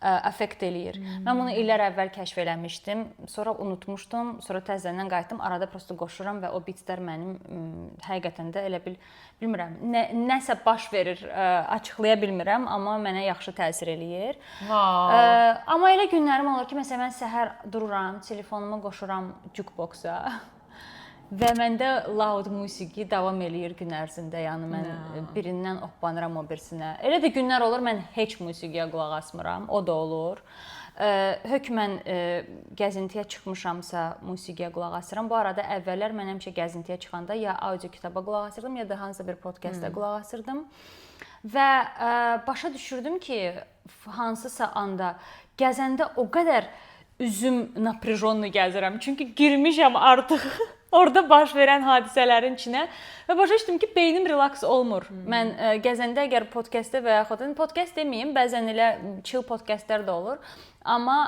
A: Effekt eləyir. Mən bunu illər əvvəl kəşf eləmişdim. Sonra unutmuşdum. Sonra təzədən qayıtdım. Arada prosta qoşuram və o beatlər mənim həqiqətən də elə bilmirəm. Nəsə baş verir, açıqlaya bilmirəm, amma mənə yaxşı təsir eləyir.
B: Wow.
A: Amma elə günlərim olur ki, məsələn mən səhər dururam, telefonumu qoşuram jukeboxa. Və məndə loud musiqi davam eləyir gün ərzində. Yəni mən birindən hoppanıram o birisinə. Elə də günlər olur mən heç musiqiyə qulaq asmıram. O da olur. Hökmən gəzintiyə çıxmışamsa musiqiyə qulaq asıram. Bu arada əvvəllər mən həmişə gəzintiyə çıxanda ya audio kitaba qulaq asırdım, ya da hansısa bir podkastda qulaq asırdım. Və başa düşürdüm ki, hansısa anda gəzəndə o qədər üzüm напряжённый gəzirəm. Çünki girmişəm artıq orada baş verən hadisələrin içinə və başa düşdüm ki, beynim relaks olmur. Mən gəzəndə əgər podkastda və yaxud podkast deməyim, bəzən elə chill podkastlar da olur. Amma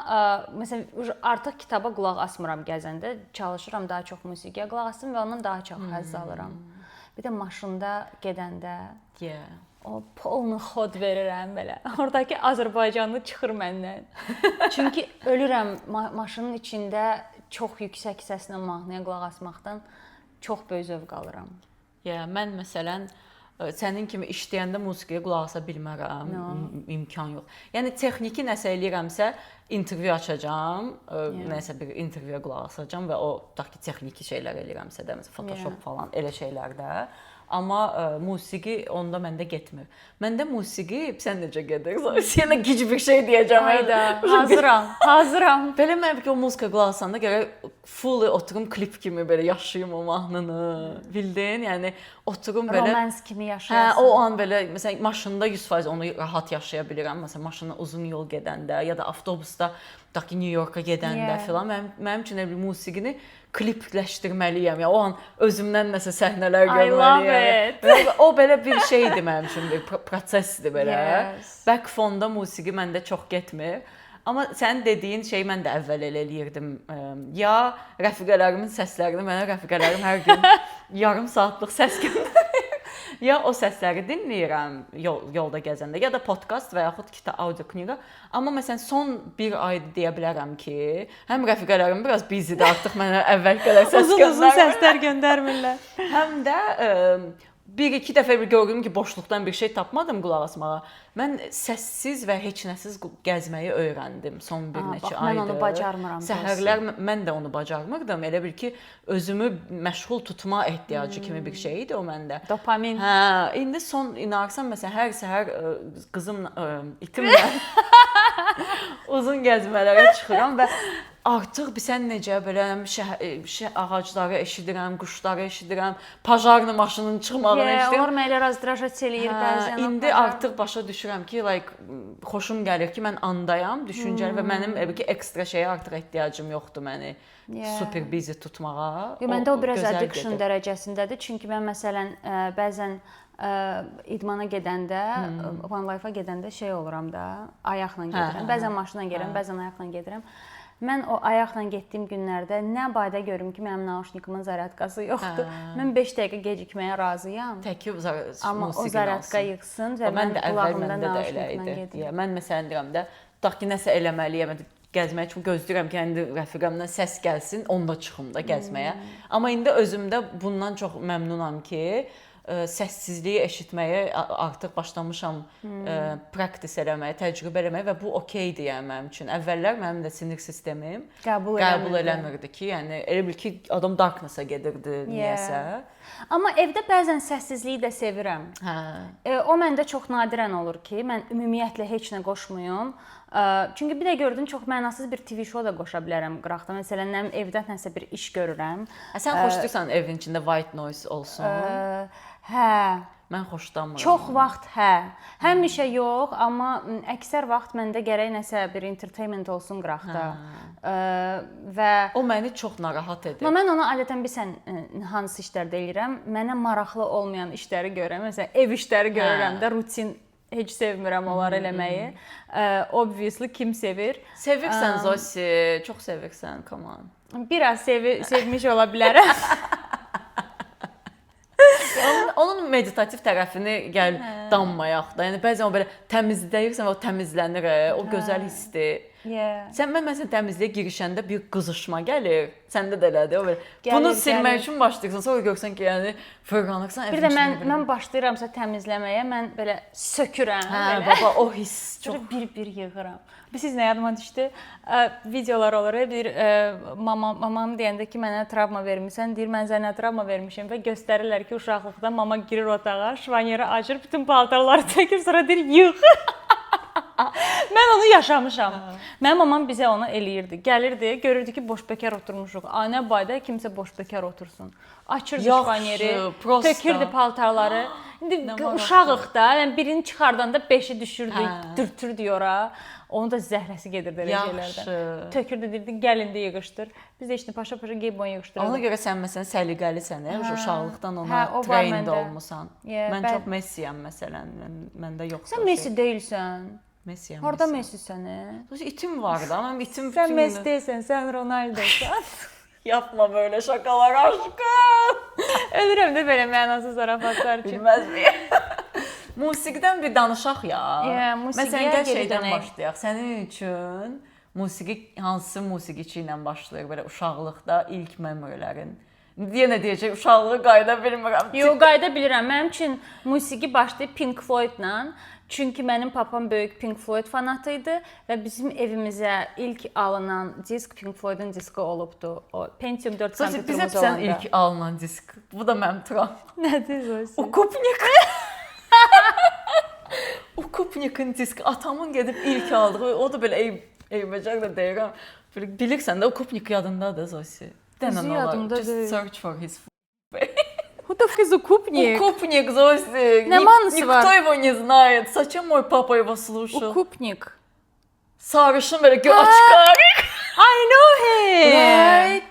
A: məsələn artıq kitaba qulaq asmıram gəzəndə, çalışıram daha çox musiqiyə qulaq asım və ondan daha çox həzz alıram. Bir də maşında gedəndə o polnu xod verirəm belə. Oradakı Azərbaycanlı çıxır məndən. Çünki ölürəm maşının içində çox yüksək səslə mahnıya qulaq asmaqdan çox böyük zövq alıram.
B: Mən məsələn sənin kimi işləyəndə musiqiyə qulaq asa bilmərəm, imkan yox. Yəni texniki nəsə eləyirəmsə, intervyu açacağam, nəsə bir intervyuya qulaq asacağam və o tutaq ki, texniki şeylər eləyirəmsə də, məsələn Photoshop falan elə şeylərdə. Amma musiqi onda məndə getmir. Məndə musiqi sən necə gedir? Sənə gic bir şey deyəcəm.
A: Hayda, hazıram.
B: Belə mən ki o musiqiyə qulaq asanda gərək fully oturum klip kimi belə yaşayım o mahnını. Bildin? Yəni oturum belə
A: romans kimi yaşayasın.
B: O an belə məsələn maşında 100% onu rahat yaşaya bilirəm. Məsələn maşında uzun yol gedəndə ya da avtobusda tutaq ki New Yorka gedəndə filan mənim üçün bir musiqini klipləşdirməliyəm. Ya o an özümdən nəsə səhnələr görməliyəm. O belə bir şeydir mənim üçün, bir prosesdir belə. Back fonda musiqi məndə çox getmir. Amma sənin dediyin şey mən də əvvəl elə eləyirdim. Ya rəfiqələrimin səslərini mənə rəfiqələrim hər gün yarım saatlıq səs göndərir. Ya o səsləri dinləyirəm yolda gəzəndə, ya da podkast və yaxud kitab, audio kniqa. Amma məsələn son bir ayda deyə bilərəm ki, həm rəfiqələrim biraz busy-dir, artıq mənə əvvəl qədər səs göndərmir.
A: Uzun səslər göndərmirlər.
B: Həm də bir-iki dəfə gördüm ki, boşluqdan bir şey tapmadım qulaq asmağa. Mən səssiz və heç nəsiz gəzməyi öyrəndim son bir neçə aydır.
A: Mən onu bacarmıram.
B: Səhərlər mən də onu bacarmırdım. Elə bil ki, özümü məşğul tutma ehtiyacı kimi bir şey idi o məndə.
A: Dopamin.
B: İndi son inarsan məsələn hər səhər qızımla, itimlə uzun gəzmələrə çıxıram və artıq bilsən necə belə ağacları eşidirəm, quşları eşidirəm, pajarlı maşının çıxmağını eşidirəm.
A: Onlar mənə razdrajat eləyir bəzən.
B: İndi artıq başa düşürəm ki, xoşum gəlir ki, mən andayam, düşüncəli və mənim ki, ekstra şeyə artıq ehtiyacım yoxdur məni super busy tutmağa.
A: Məndə o biraz addiction dərəcəsindədir. Çünki mən məsələn bəzən idmana gedəndə, One Life-a gedəndə şey oluram da, ayaqla gedirəm. Bəzən maşınla gedirəm, bəzən ayaqla gedirəm. Mən o ayaqla getdiyim günlərdə nə bayda görüm ki, mənim nauşnikimin zaryadkası yoxdur. Mən 5 dəqiqə gecikməyə razıyam.
B: Təki
A: amma o zaryadka yıxsın və mən qulağımda nauşniklə gedirəm.
B: Mən məsələn deyirəm də, tutaq ki, nəsə eləməliyəm, gəzməyə üçün gözləyirəm ki, indi rəfiqəmdən səs gəlsin, onda çıxım da gəzməyə. Amma indi özümdə bundan çox məmnunam ki, səssizliyi eşitməyə artıq başlamışam praktis eləməyə, təcrübə eləməyə və bu okeydir yəni mənim üçün. Əvvəllər mənim də sinir sistemim qəbul eləmirdi ki, yəni elə bil ki, adam darkness-a gedirdi niyəsə.
A: Amma evdə bəzən səssizliyi də sevirəm. O məndə çox nadirən olur ki, mən ümumiyyətlə heç nə qoşmuyum. Çünki bir də gördün çox mənasız bir TV show da qoşa bilərəm qıraqda. Məsələn, mənim evdə nəsə bir iş görürəm.
B: Sən xoşlayırsan evin içində white noise olsun?
A: Hə.
B: Mən xoşlamıram.
A: Çox vaxt hə. Həmişə yox, amma əksər vaxt məndə gərək nəsə bir entertainment olsun qıraqda. Və
B: o məni çox narahat edir.
A: Mən onu adətən bilirsən hansı işlərdə eləyirəm? Mənə maraqlı olmayan işləri görürəm. Məsələn, ev işləri görürəm də, rutin heç sevmirəm onları eləməyi. Obviously kim sevir?
B: Sevirsən Zosi, çox sevirsən, come on.
A: Biraz sevmiş ola bilərəm.
B: Onun meditativ tərəfini gəl danmayaq da. Yəni bəzən o belə təmizləyirsən və o təmizlənir, o gözəl hissdir. Sən məsələn təmizliyə girişəndə bir qızışma gəlir. Səndə də elədir o belə. Bunu silmək üçün başlayırsan, sonra görsən ki, yəni fırlanırsan.
A: Bir də mən başlayıramsa təmizləməyə, mən belə sökürəm.
B: Hə, baba o hiss çox
A: bir yığıram. Siz nə yadıma düşdü? Videolar olur. Bir mamam deyəndə ki, mənə travma vermisən, deyir mən sənə travma vermişəm və göstərirlər ki, uşaqlıqda mama girir otağa, şvanyeri açır, bütün paltarları çəkir, sonra deyir yığ. Mən onu yaşamışam. Mənim mamam bizə onu eləyirdi. Gəlirdi, görürdü ki, boş bekar oturmuşuq. Anə bayda kimsə boş bekar otursun. Açırdı şvanyeri, tökürdü paltarları. İndi uşağıq da, yəni birini çıxardanda 5-i düşürdü, dürtürdü ora. Onun da zəhrəsi gedirdi elə şeylərdən. Tökürdü, deyirdi, gəlin də yığışdır. Biz də işte paşa-paşa geyib onu yığışdırırdıq.
B: Ona görə sən məsələn səliqəlisən, uşaqlıqdan ona trained olmusan. Mən çox Messiyəm məsələn, məndə yoxdur.
A: Sən Messi deyilsən.
B: Messiyəm.
A: Harda Messi-sən?
B: İtim var da, mənim itim
A: Sən Messi deyilsən, sən Ronaldosan.
B: Yapma böyle şakalar aşkım.
A: Ölürəm də belə mənasız zarafatlar üçün.
B: Bilməz miyim? Musiqidən bir danışaq ya.
A: Məsələn,
B: gəl şeydən başlayaq. Sənin üçün musiqi hansı musiqiçi ilə başlayır belə uşaqlıqda ilk memorylərin? Yenə deyəcək, uşaqlığı qayda bilmirəm.
A: Yox, qayda bilirəm. Mənim üçün musiqi başlayıb Pink Floyd-la. Çünki mənim papam böyük Pink Floyd fanatı idi və bizim evimizə ilk alınan disk Pink Floyd'un diski olubdu. O Pentium 4 kompüterimiz olanda.
B: Bizə ilk alınan disk. Bu da mənim travmam.
A: Nədir Zosi?
B: Ukupnik. Ukupnikin diski. Atamın gedib ilk aldığı, o da belə eybəcər də deyirəm. Bilirsən də Ukupnik yadındadır Zosi.
A: Özü yadımda deyil.
B: Just search for his
A: Who the fuck is Ukupnik?
B: Ukupnik, Zosi.
A: Ne манусы var?
B: Никто его не знает. Зачем мой папа его слушал?
A: Ukupnik.
B: Sarışın böyle açkarık.
A: I know him.
B: Right.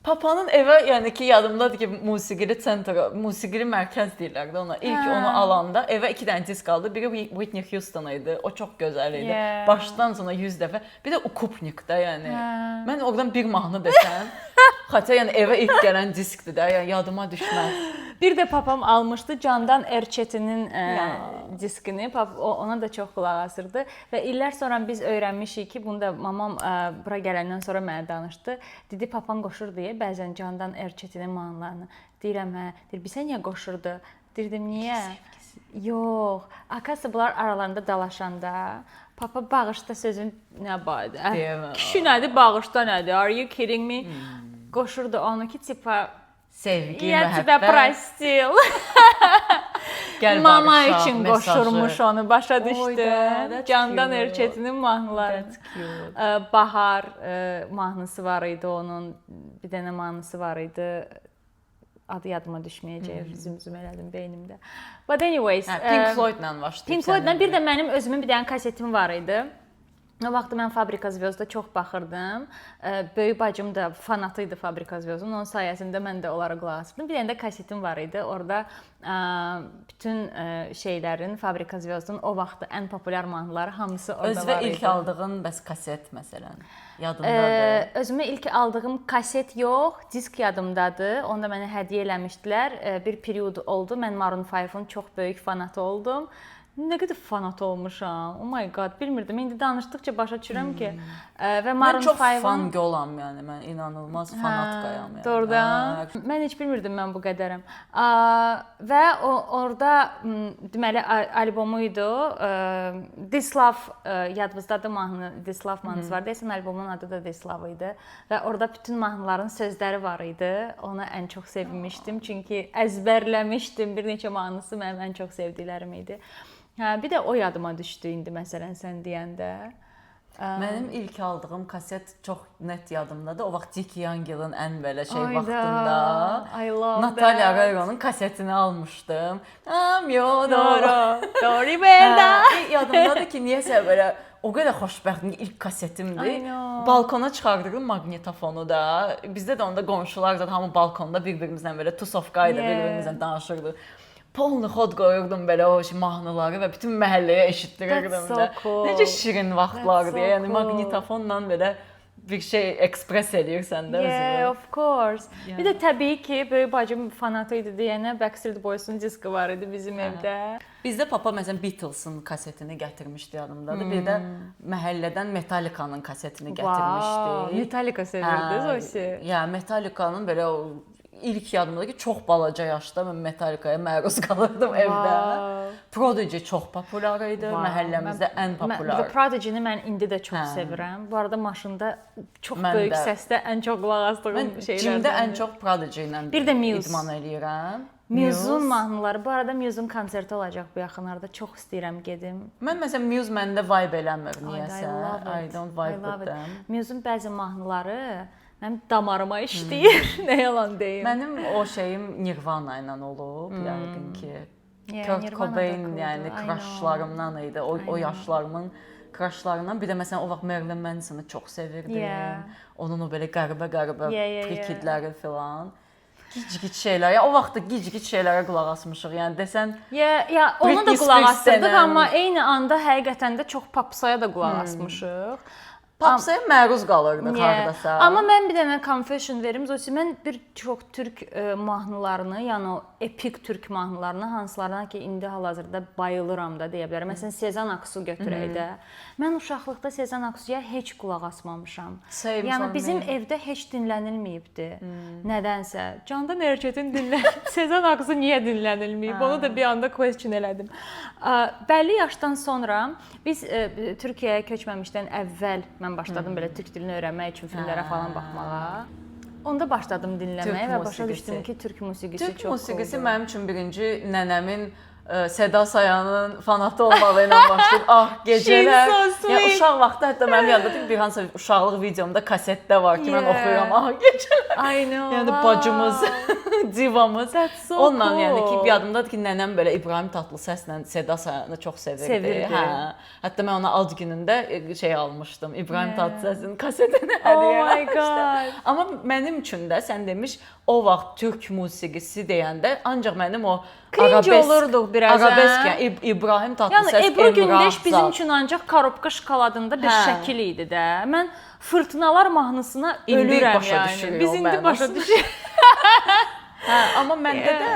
B: Papanın evə, yəni ki, yadımdadır ki, musiqili sentr, musiqili mərkəz deyirlərdi ona. İlk onu alanda evə 2 dənə disk aldı. Biri Whitney Houston idi. O çox gözəl idi. Başdan sona 100 dəfə. Bir də Ukupnik də, yəni. Mən oradan bir mahnı desəm, xatya yəni evə ilk gələn diskdir də, yəni yadıma düşməz.
A: Bir də papam almışdı Candan Erçetin'in diskini. Ona da çox qulaq asırdı və illər sonra biz öyrənmişik ki, bunu da mamam bura gələndən sonra mənə danışdı. Dedi papan qoşur deyə bəzən Candan Erçetin'in mahnılarını. Deyirəm hə, deyir bizə niyə qoşurdu? Deyirdim niyə? Yox, akası bunlar aralarında dalaşanda papa bağışda sözün nə badı? Kişi nədir, bağışda nədir? Are you kidding me? Qoşurdu onu ki, tipa
B: sevgi,
A: я
B: məhəbbət.
A: тебя простил. Mama üçün qoşurmuş onu, başa düşdün. Candan Erçetin'in mahnıları. Bahar mahnısı var idi onun. Bir dənə mahnısı var idi. Adı yadıma düşməyəcək, zümzüm elədim beynimdə. But anyways,
B: Pink Floyd-la başlayıb.
A: Pink Floyd-la bir də mənim özümün bir dənə kasetim var idi. O vaxtı mən Fabrika Zvezda çox baxırdım. Böyük bacım da fanatı idi Fabrika Zvezda'nın. Onun sayəsində mən də onlara qulaq asırdım. Bir dənə də kasetim var idi. Orada bütün şeylərin Fabrika Zvezda'nın o vaxtı ən populyar mahnıları hamısı orada var idi.
B: Özünə ilk aldığın bəs kaset məsələn yadındadır?
A: Özümə ilk aldığım kaset yox, disk yadımdadır. Onu da mənə hədiyyə eləmişdilər. Bir period oldu. Mən Maroon 5-in çox böyük fanatı oldum. nə qədər fanat olmuşam. Oh my god, bilmirdim. İndi danışdıqca başa düşürəm ki, və Maroon 5-ın
B: Mən çox fangolam, yəni mən inanılmaz fanatkayam yəni.
A: Doğrudan. Mən heç bilmirdim mən bu qədərəm. Və orada deməli albomu idi. This Love yadınızdadır mahnı, This Love mahnısı var. Deyəsən albomun adı da This Love idi və orada bütün mahnıların sözləri var idi. Onu ən çox sevmişdim çünki əzbərləmişdim. Bir neçə mahnısı mənim ən çox sevdiklərim idi. Bir də o yadıma düşdü indi məsələn sən deyəndə.
B: Mənim ilk aldığım kaset çox net yadımdadır. O vaxt Dick Young'ın ən belə vaxtında Natalia Oreiro'nun kasetini almışdım.
A: Dori Berda.
B: Yadımdadır ki, niyəsə belə o qədər xoşbəxtdim ki, ilk kasetimdir. Balkona çıxardırdım maqnitofonu da. Bizdə də onda qonşular da hamı balkonda bir-birimizlə belə tusovka ilə bir-birimizlə danışırdı. Polnu xod qoyurdum belə o mahnıları və bütün məhəlləyə eşitdirirdim də. Necə şirin vaxtlardı. Yəni maqnitofonla belə bir şey ekspres eləyirsən də özünü.
A: Yeah, of course. Bir də təbii ki, böyük bacım fanatı idi deyənə Backstreet Boys'un diski var idi bizim evdə.
B: Bizdə papa məsələn Beatles'ın kasetini gətirmişdi yanımdadır. Bir də məhəllədən Metallica'nın kasetini gətirmişdi.
A: Metallica sevirdiniz o şey.
B: Ya Metallica'nın belə o İlk yadımdadır ki, çox balaca yaşda mən Metallica'ya məruz qalırdım evdə. Prodigy çox populyar idi, məhəlləmizdə ən populyar.
A: Prodigy-ni mən indi də çox sevirəm. Bu arada maşında çox böyük səsdə ən çox qulaq asdığım şeylərdən.
B: Cimdə ən çox Prodigy ilə idman eləyirəm.
A: Muse'un mahnıları. Bu arada Muse'un konserti olacaq bu yaxınlarda. Çox istəyirəm gedim.
B: Mən məsələn Muse məndə vibe eləmir niyəsə. I don't vibe with them.
A: Muse'un bəzi mahnıları mənim damarıma işləyir. Nə yalan deyim.
B: Mənim o şeyim Nirvana ilə olub, yəqin ki. Kurt Cobain, yəni crushlarımdan idi. O yaşlarımın crushlarından. Bir də məsələn o vaxt Marilyn Manson'ı çox sevirdim. Onun o belə qəribə prikidləri filan. Gic-gic şeylər. Ya o vaxtda gic-gic şeylərə qulaq asmışıq. Yəni desən,
A: onu da qulaq asırdıq, amma eyni anda həqiqətən də çox popsaya da qulaq asmışıq.
B: Popsaya məruz qalırdıq hardasa.
A: Amma mən bir dənə confession verim. Mən bir çox türk mahnılarını, yəni o epik türk mahnılarını hansılarına ki indi hal-hazırda bayılıram da deyə bilərəm. Məsələn Sezen Aksu götürək də. Mən uşaqlıqda Sezen Aksuya heç qulaq asmamışam. Yəni bizim evdə heç dinlənilməyibdi. Nədənsə. Candan Erçetin Sezen Aksu niyə dinlənilməyib? Onu da bir anda question elədim. Bəlli yaşdan sonra biz Türkiyəyə köçməmişdən əvvəl mən başladım belə türk dilini öyrənmək üçün filmlərə falan baxmağa. Onda başladım dinləməyə və başa düşdüm ki, türk musiqisi çox cooldur.
B: Türk musiqisi mənim üçün birinci nənəmin Seda Sayanın fanatı olmağı ilə başlayıb. Gecələr. Yəni uşaq vaxtı hətta mənim yadımdadır bir hansı uşaqlıq videomda kasetdə var ki, mən oxuyuram. Gecələr.
A: I know.
B: Yəni bacımız, divamız. Onunla yəni ki, yadımdadır ki, nənəm belə İbrahim Tatlısəslə Seda Sayanı çox sevirdi. Hətta mən ona ad günündə şey almışdım. İbrahim Tatlısəsin kasetini hədiyyə almışdım. Amma mənim üçün də sən demiş o vaxt türk musiqisi deyəndə ancaq mənim o arabesk, yəni İbrahim Tatlıses,
A: yəni Ebru Gündeş bizim üçün ancaq Korobka şokoladında bir şəkil idi də. Mən Fırtınalar mahnısına ölürəm yəni. Biz indi başa düşürük.
B: Amma məndə də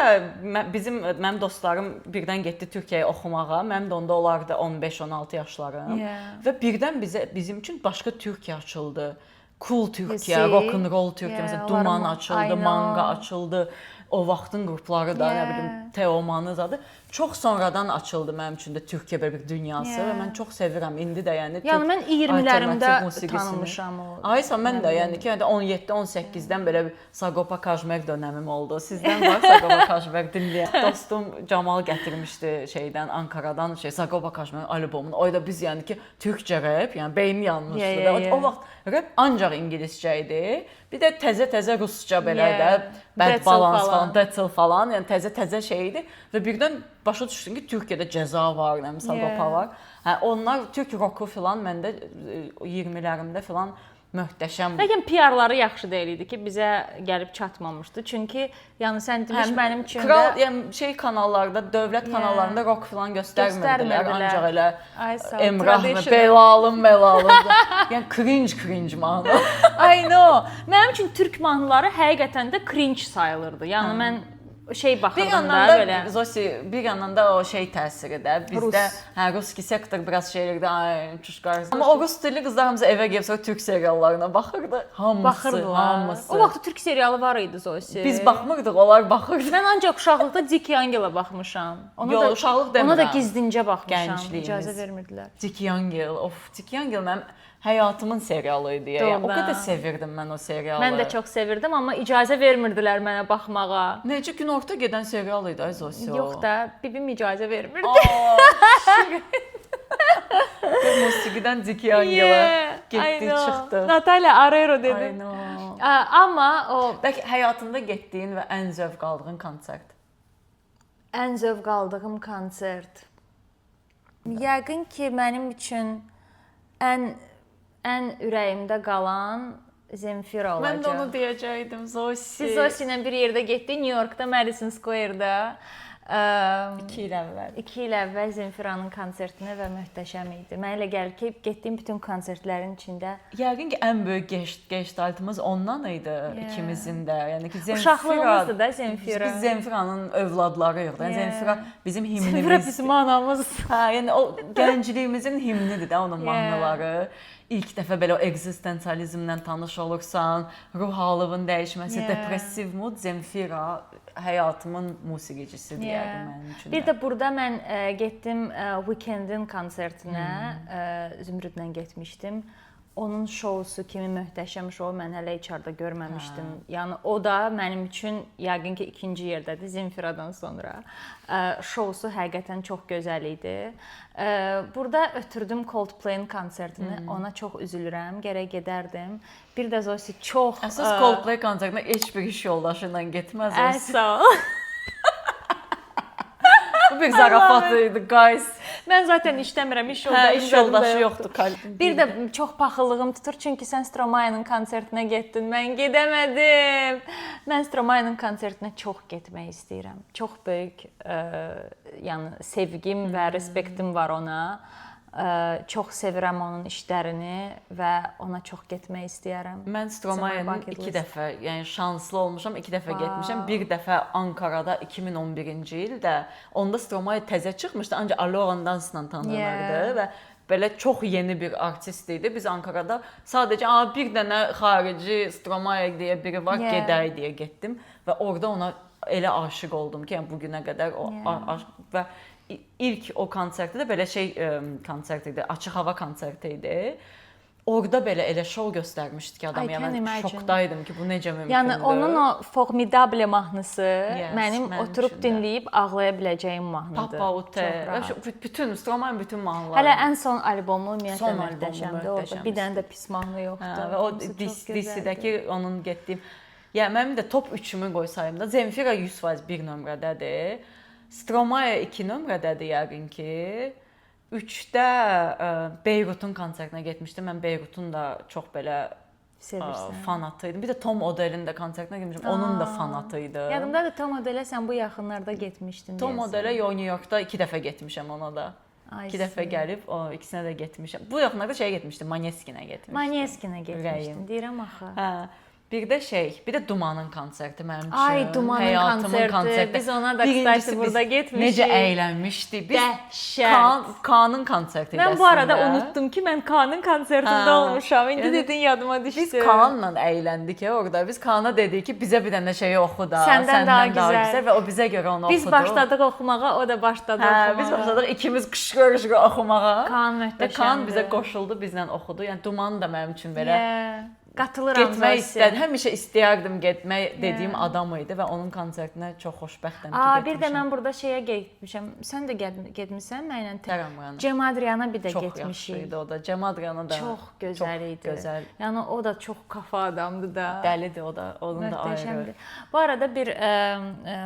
B: mənim dostlarım birdən getdi Türkiyəyə oxumağa. Mənim də onda olardı 15-16 yaşlarım. Və birdən bizim üçün başqa Türkiyə açıldı. Cool Türkiyə, rock and roll Türkiyə, məsələn Duman açıldı, Manga açıldı. O vaxtın qrupları da, nə bilim, Teomanı zadı. Çox sonradan açıldı mənim üçün də Türkiyə belə bir dünyası və mən çox sevirəm indi də yəni.
A: Yəni mən 20-lərimdə tanımışam o.
B: Aysa mən də yəni ki, 17-18-dən belə Sagopa Kajmer dönəmim oldu. Sizdən var Sagopa Kajmer dinləyən. Dostum Camal gətirmişdi şeydən Ankaradan Sagopa Kajmer albomunu. O da biz yəni ki, türkcə rap, yəni beynim yanmışdı da. O vaxt rap ancaq ingiliscə idi. Bir də təzə rusca belə də Bad Balance falan, Battle falan, yəni təzə şey idi və birdən başa düşdüm ki, Türkiyədə Cəza var, Sagopa var. Onlar türk roku filan məndə 20-lərimdə filan möhtəşəm.
A: Lakin PR-ları yaxşı deyil idi ki, bizə gəlib çatmamışdı. Çünki yəni sən demiş mənim üçün də
B: yəni şey kanallarda, dövlət kanallarında rock filan göstərmirdilər. Ancaq elə Emrah, Belalım. Yəni cringe mahnı.
A: I know. Mənim üçün türk mahnıları həqiqətən də cringe sayılırdı. Yəni mən şey
B: Bir
A: baxırdım
B: yandan
A: da
B: da
A: belə.
B: Zosi, bir yandan da o şey təsiri də bizdə ruski sektor biraz şeylərdə ay çuşqar. Amma o rus dilli qızlarımız evə gəlib sonra türk seriallarına baxırdı. Hamısı,
A: Baxırdılar.
B: hamısı.
A: O vaxt türk serialı var idi Zosi.
B: Biz baxmırdıq, onlar baxırdı.
A: Mən ancaq uşaqlıqda Dick Yangela baxmışam.
B: Yo, uşaqlıq demirəm.
A: Ona da gizlincə baxmışam.
B: Gəncliyimiz.
A: İcazə vermirdilər.
B: Dick Yangel, of Dick Yangel mənim həyatımın serialı idi ya. O
A: Doğrudan.
B: qədər sevirdim mən o serialı.
A: Mən də çox sevirdim, amma icazə vermirdilər mənə baxmağa.
B: Necə günorta gedən serial idi ay Zosi o.
A: Yox da, bibim icazə vermirdi.
B: Musiqidən Dick Yangela getdi, çıxdı.
A: Natalya Arero
B: I
A: dedim.
B: know.
A: Amma o
B: Bəlkə həyatında getdiyin və ən zövq aldığın konsert.
A: ən zövq aldığım konsert. Yəqin ki, mənim üçün ən ürəyimdə qalan Zemfira olacaq.
B: Mən də onu deyəcəydim, Zosi.
A: Biz Zosi ilə bir yerdə getdik, New Yorkda, Madison Square-da.
B: 2 il əvvəl.
A: 2 il əvvəl Zemfiranın konsertinə və möhtəşəm idi. Mənə elə gəlir ki, getdiyim bütün konsertlərin içində
B: Yəqin ki, ən böyük gestaltımız ondan idi ikimizin də. Yəni ki, Zemfira
A: uşaqlığımızdır da Zemfira.
B: Biz Zemfiranın övladlarıyıq da. Zemfira bizim himnimiz.
A: Zemfira bizim anamız.
B: Hə, yəni o gəncliyimizin himnidir də onun mahnıları. İlk dəfə belə o ekzistensializmlə tanış olursan, ruh halının dəyişməsi, depressiv mood, Zemfira həyatımın musiqicisi deyərdim mənim üçün.
A: Bir də burada mən getdim Weekend'in konsertinə, Zümrüdlə getmişdim. Onun şousu kimi möhtəşəm şou mən hələ içəridə görməmişdim. Yəni o da mənim üçün yəqin ki, ikinci yerdədir Zemfiradan sonra. Şousu həqiqətən çox gözəl idi. Burada ötürdüm Coldplay-in konsertini. Ona çox üzülürəm. Gərək gedərdim. Bir də Zosi çox
B: Əsas Coldplay konsertinə heç bir iş yoldaşı ilə getməz.
A: Sağ ol.
B: Bu bir zarafat idi, guys.
A: Mən zaten işləmirəm,
B: iş yoldaşı yoxdur.
A: Bir də çox paxıllığım tutur, çünki sən Stromae'nin konsertinə getdin, mən gedəmədim. Mən Stromae'nin konsertinə çox getmək istəyirəm. Çox böyük yəni sevgim və respektim var ona. Çox sevirəm onun işlərini və ona çox getmək istəyirəm.
B: Mən Stromae'nin 2 dəfə, yəni şanslı olmuşam, 2 dəfə getmişəm. Bir dəfə Ankarada 2011-ci ildə. Onda Stromae təzə çıxmışdı, ancaq Aloran dansla tanınırdı və belə çox yeni bir artist idi. Biz Ankarada sadəcə bir dənə xarici Stromae deyə biri var, gedək deyə getdim və orada ona elə aşiq oldum ki, yəni bu günə qədər o və ilk o konsertdə də belə konsert idi, açıq hava konserti idi. Orada belə elə şou göstərmişdi ki, adam yəni şokdaydım ki, bu necə mümkündür.
A: Yəni onun o Formidable mahnısı mənim oturub dinləyib ağlaya biləcəyim mahnıdır.
B: Papa Ute, bütün Stromae'nin bütün mahnıları.
A: Hələ ən son albomu ümumiyyətlə möhtəşəmdir. Orada bir dənə də pis mahnı yoxdur.
B: Və o DC-dəki onun getdiyim, yəni mənim də top 3-ümü qoysayım da Zemfira 100% 1 nömrədədir. Stromae 2 nömrədədir yəqin ki. 3-də Beyrutun konsertinə getmişdim. Mən Beyrutun da çox belə fanatı idim. Bir də Tom Odell'in də konsertinə getmişdim. Onun da fanatı idi.
A: Yadımdadır Tom Odell'ə sən bu yaxınlarda getmişdin.
B: Tom Odell'ə New Yorkda 2 dəfə getmişəm ona da. 2 dəfə gəlib, o ikisinə də getmişəm. Bu yaxınlarda şeyə getmişdim, Maneskinə getmişdim.
A: Maneskinə getmişdim, deyirəm axı.
B: Hə. Bir də bir də Dumanın konserti mənim üçün.
A: Ay, Dumanın konserti. Biz ona da kstati burada getmişik.
B: Necə əylənmişdik. Biz
A: dəhşət.
B: Kaan'ın konserti idi.
A: Mən bu arada unutdum ki, mən Kaan'ın konsertində olmuşam. İndi dedin yadıma düşdü.
B: Biz Kaan'la əyləndik ya orada. Biz Kaan'a dedik ki, bizə bir dənə şeyi oxu da.
A: Səndən daha gözəl
B: və o bizə görə onu oxudu.
A: Biz başladıq oxumağa, o da başladı oxumağa.
B: Biz başladıq ikimiz qışqır-qışqır oxumağa.
A: Kaan möhtəşəmdir.
B: Kaan bizə qoşuldu, bizlə oxudu. Yəni Duman da mənim üçün belə
A: qatılıram.
B: Getmək istədim. Həmişə istəyərdim getmək dediyim adam idi və onun konsertinə çox xoşbəxtəm ki, getmişəm.
A: Bir də mən burada şeyə getmişəm. Sən də getmisən mənlə. Cem Adriana bir də getmişik.
B: Çox yaxşı idi o da. Cem Adriana da
A: çox gözəl idi.
B: Gözəl.
A: Yəni o da çox kafa adamdır da.
B: Dəlidir o da. Onun da ayrı.
A: Bu arada bir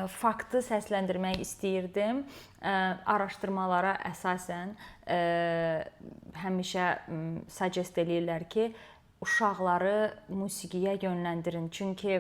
A: faktı səsləndirmək istəyirdim. Araşdırmalara əsasən həmişə suggest eləyirlər ki, uşaqları musiqiyə yönləndirin. Çünki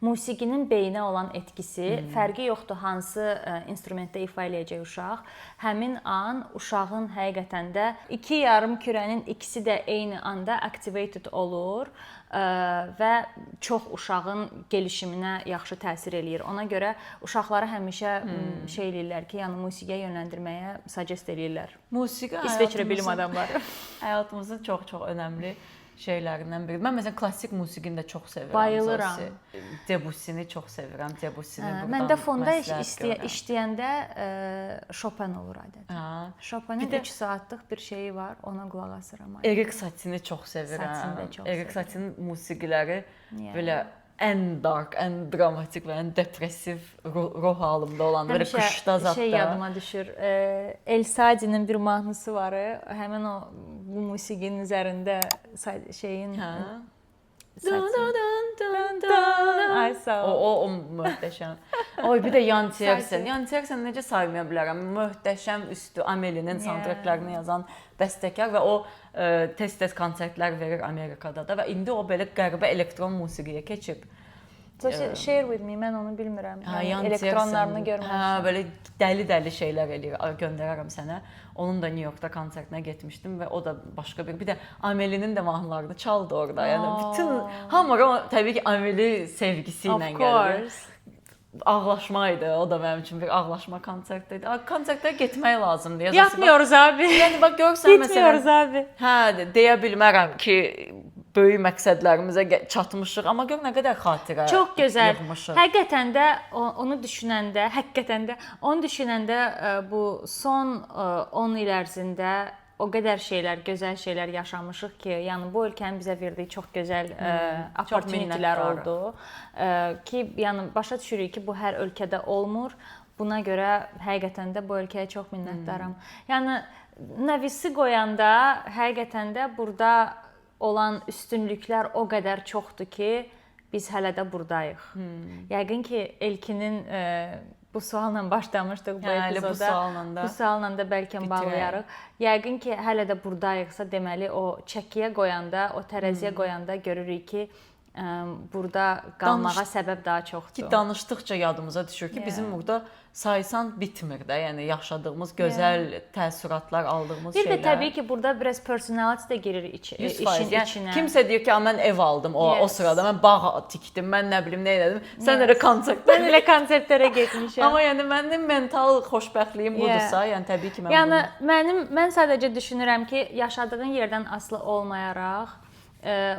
A: musiqinin beyinə olan etkisi, fərqi yoxdur hansı instrumentdə ifa eləyəcək uşaq. Həmin an uşağın həqiqətən də iki yarım kürənin ikisi də eyni anda activated olur və çox uşağın gəlişiminə yaxşı təsir eləyir. Ona görə uşaqlara həmişə şey eləyirlər ki, yəni musiqiyə yönləndirməyə suggest eləyirlər.
B: Musiqi
A: İsveçrə bilim adamları.
B: Həyatımızın çox önəmli şeylərindən biridir. Mən məsələn klassik musiqini də çox sevirəm.
A: Bayılıram.
B: Debussini çox sevirəm. Debussini buradan
A: mən də fonda
B: məsləhət
A: işləyəndə Chopin olur adətən. Chopinin 3 saatlıq bir şeyi var, ona qulaq asıram.
B: Erik Satini çox sevirəm.
A: Satini də çox
B: Erik Satinin musiqiləri
A: Yeah.
B: belə ən dark, ən dramatik və ən depressiv ruh halımda olan, belə qışda zətdə.
A: Şey yadıma düşür. El Sadi'nin bir mahnısı var. Həmin o bu musiqinin üzərində şeyin Ay sağ ol.
B: O möhtəşəm. Oy bir də Jan Tiersen. Jan Tiersen necə saymaya bilərəm? Möhtəşəm üstü Amelinin soundtracklarını yazan bəstəkar və o tez-tez konsertlər verir Amerikada da və indi o belə qəribə elektron musiqiyə keçib.
A: Share with me, mən onu bilmirəm.
B: Yəni
A: elektronlarını görməmişəm.
B: Belə dəli-dəli şeylər eləyir, göndərərəm sənə. Onun da New Yorkda konsertinə getmişdim və o da başqa bir də Amelinin də mahnılarını çaldı orada. Yəni bütün hamı təbii ki Ameli sevgisi ilə gəlir. Ağlaşma idi. O da mənim üçün bir ağlaşma konserti idi. Konsertə getmək lazımdır.
A: Yatmıyoruz abi.
B: Yəni bax görsən məsələn.
A: Getmiyoruz abi.
B: Hə, deyə bilmərəm ki böyük məqsədlərimizə çatmışıq, amma gör nə qədər xatirə
A: çox gözəl.
B: Yığmışıq.
A: Həqiqətən də onu düşünəndə bu son 10 il ərzində o qədər şeylər, gözəl şeylər yaşamışıq ki, yəni bu ölkənin bizə verdiyi çox gözəl opportunitylər oldu. Ki, yəni başa düşürük ki, bu hər ölkədə olmur. Buna görə həqiqətən də bu ölkəyə çox minnətdaram. Yəni nəvisi qoyanda həqiqətən də burada olan üstünlüklər o qədər çoxdur ki, biz hələ də burdayıq. Yəqin ki, Elkinin bu sualla başlamışdıq bu epizoda. Bu sualla da bəlkə bağlayarıq. Yəqin ki, hələ də burdayıqsa, deməli o çəkiyə qoyanda, o tərəziyə qoyanda görürük ki, burada qalmağa səbəb daha çoxdur.
B: Ki, danışdıqca yadımıza düşür ki, bizim burada saysan bitmir də, yəni yaşadığımız gözəl təəssüratlar, aldığımız şeylər.
A: Bir də təbii ki, burada biraz personality də girir işin içinə.
B: Kimsə deyir ki, mən ev aldım o sırada, mən bağ tikdim, mən nə bilim nə edim. Sən elə konsertlər.
A: Mən elə konsertlərə getmişəm.
B: Amma yəni mənim mental xoşbəxtliyim budursa, yəni təbii ki,
A: mən sadəcə düşünürəm ki, yaşadığın yerdən asılı olmayaraq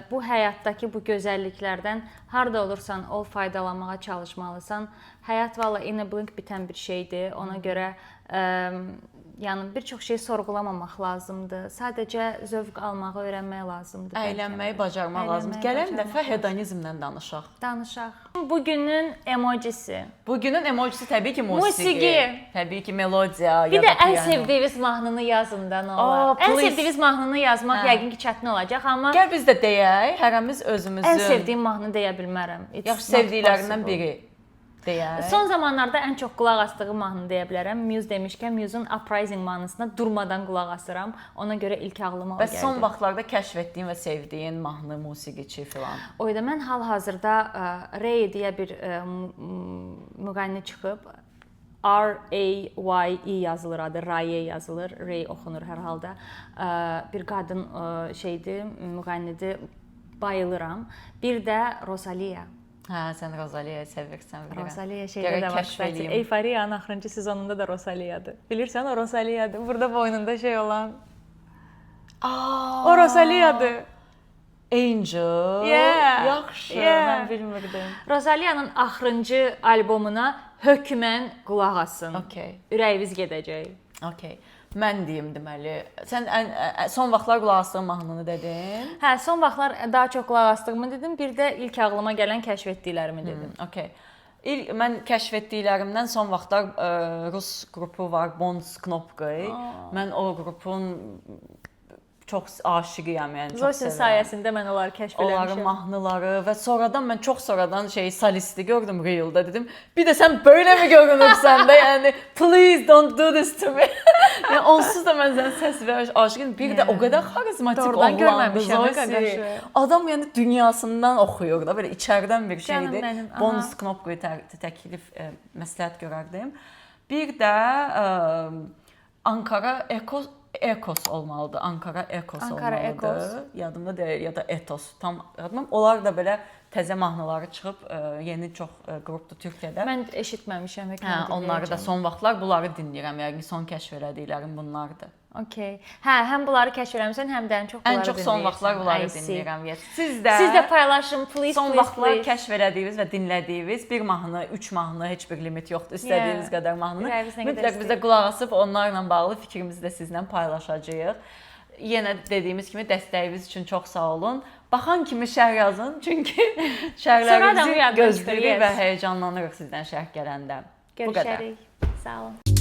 A: bu həyatdakı bu gözəlliklərdən harda olursan ol faydalanmağa çalışmalısan. Həyat valla in a blink bitən bir şeydir. Ona görə yəni bir çox şey sorğulamamaq lazımdır. Sadəcə zövq almağı öyrənmək lazımdır.
B: Əylənməyi bacarmaq lazımdır. Gələn dəfə hedonizmdən danışaq.
A: Danışaq. Bugünün emojisi.
B: Bugünün emojisi təbii ki musiqi. Təbii ki melodiya.
A: Bir də ən sevdiyiniz mahnını yazın da nə olar. Ən sevdiyiniz mahnını yazmaq yəqin ki çətin olacaq, amma
B: gəl biz də deyək, hərəmiz özümüzün.
A: Ən sevdiyim mahnı deyə bilmərəm.
B: Yaxşı sevdiklərindən biri. Deyək.
A: Son zamanlarda ən çox qulaq asdığım mahnı deyə bilərəm. Muse demişkən, Muse'un Uprising mahnısına durmadan qulaq asıram. Ona görə ilk ağlıma o gəldi.
B: Və son vaxtlarda kəşf etdiyin və sevdiyin mahnı, musiqiçi filan.
A: Oyda mən hal-hazırda Ray deyə bir müğənni çıxıb. R-A-Y-E yazılır adı, Raye yazılır. Ray oxunur hər halda. Bir qadın şeydir, müğənnidir. Bayılıram. Bir də Rosalia.
B: Hə, sən Rosaliya'yı sevirsən.
A: Rosalia şeydə də var. Euforiyanın axırıncı sezonunda da Rosalia'dır. Bilirsən o Rosalia'dır. Burada boynunda şey olan. O Rosalia'dır.
B: Angel. Yaxşı, mən bilmirdim.
A: Rosalia'nın axırıncı albomuna hökmən qulaq asın. Ürəyiniz gedəcək.
B: Okay. Mən deyim deməli. Sən son vaxtlar qulaq asdığın mahnını dedin.
A: Hə, son vaxtlar daha çox qulaq asdığımı dedim. Bir də ilk ağlıma gələn kəşf etdiklərimi dedim.
B: Okay. Mən kəşf etdiklərimdən son vaxtlar Rus qrupu var, Bonds Knopkay. Mən o qrupun çox aşiqiyəm, yəni çox
A: Zosin
B: sevirəm.
A: sayəsində mən onları kəşf
B: Onların
A: eləmişəm.
B: mahnıları və sonradan mən çox sonradan solisti gördüm Reel'da, dedim. Bir də sən belə mi görünürsən də, yəni please don't do this to me. Yəni onsuz da mən sənin səs və aşiqin bir də o qədər xarizmatik
A: Doğrudan
B: oğlandı
A: görməmişəm,
B: Zosi.
A: qardaşı.
B: Adam yəni dünyasından oxuyur da, belə içərdən bir
A: Canım
B: şeydir.
A: mənim, aha.
B: Bonus knopkayı təklif məsləhət görərdim. Bir də Ankara Ekos olmalıdır. Ankara Ekos
A: Ankara
B: olmalıdır.
A: Ekos.
B: Yadımda deyil ya da Etos. Tam yadımda. Onlar da belə təzə mahnıları çıxıb, yeni çox qrupdur Türkiyədə.
A: Mən eşitməmişəm.
B: Hə, onları da son vaxtlar bunları dinləyirəm. Yəni son kəşf elədiklərim bunlardır.
A: Okay. Hə, həm bunları kəşf eləmisən, həm də ən çox bunları
B: Ən çox son vaxtlar bunları dinləyirəm. Siz də
A: paylaşın, please,
B: son
A: please,
B: vaxtlar
A: please.
B: kəşf elədiyiniz və dinlədiyiniz bir mahnı, 3 mahnı, heç bir limit yoxdur. İstədiyiniz qədər mahnını
A: Ürəyinizə qədər
B: mütləq bizə qulaq asıb onlarla bağlı fikrimizi də sizlə paylaşacağıq. Yenə dediyimiz kimi dəstəyiniz üçün çox sağ olun. Baxan kimi şərh yazın, çünki şərhlərinizi gözləyirik və həyecanlanırıq sizdən şərh gələndə. Bu qədər.
A: Görüşərik. Sağ olun.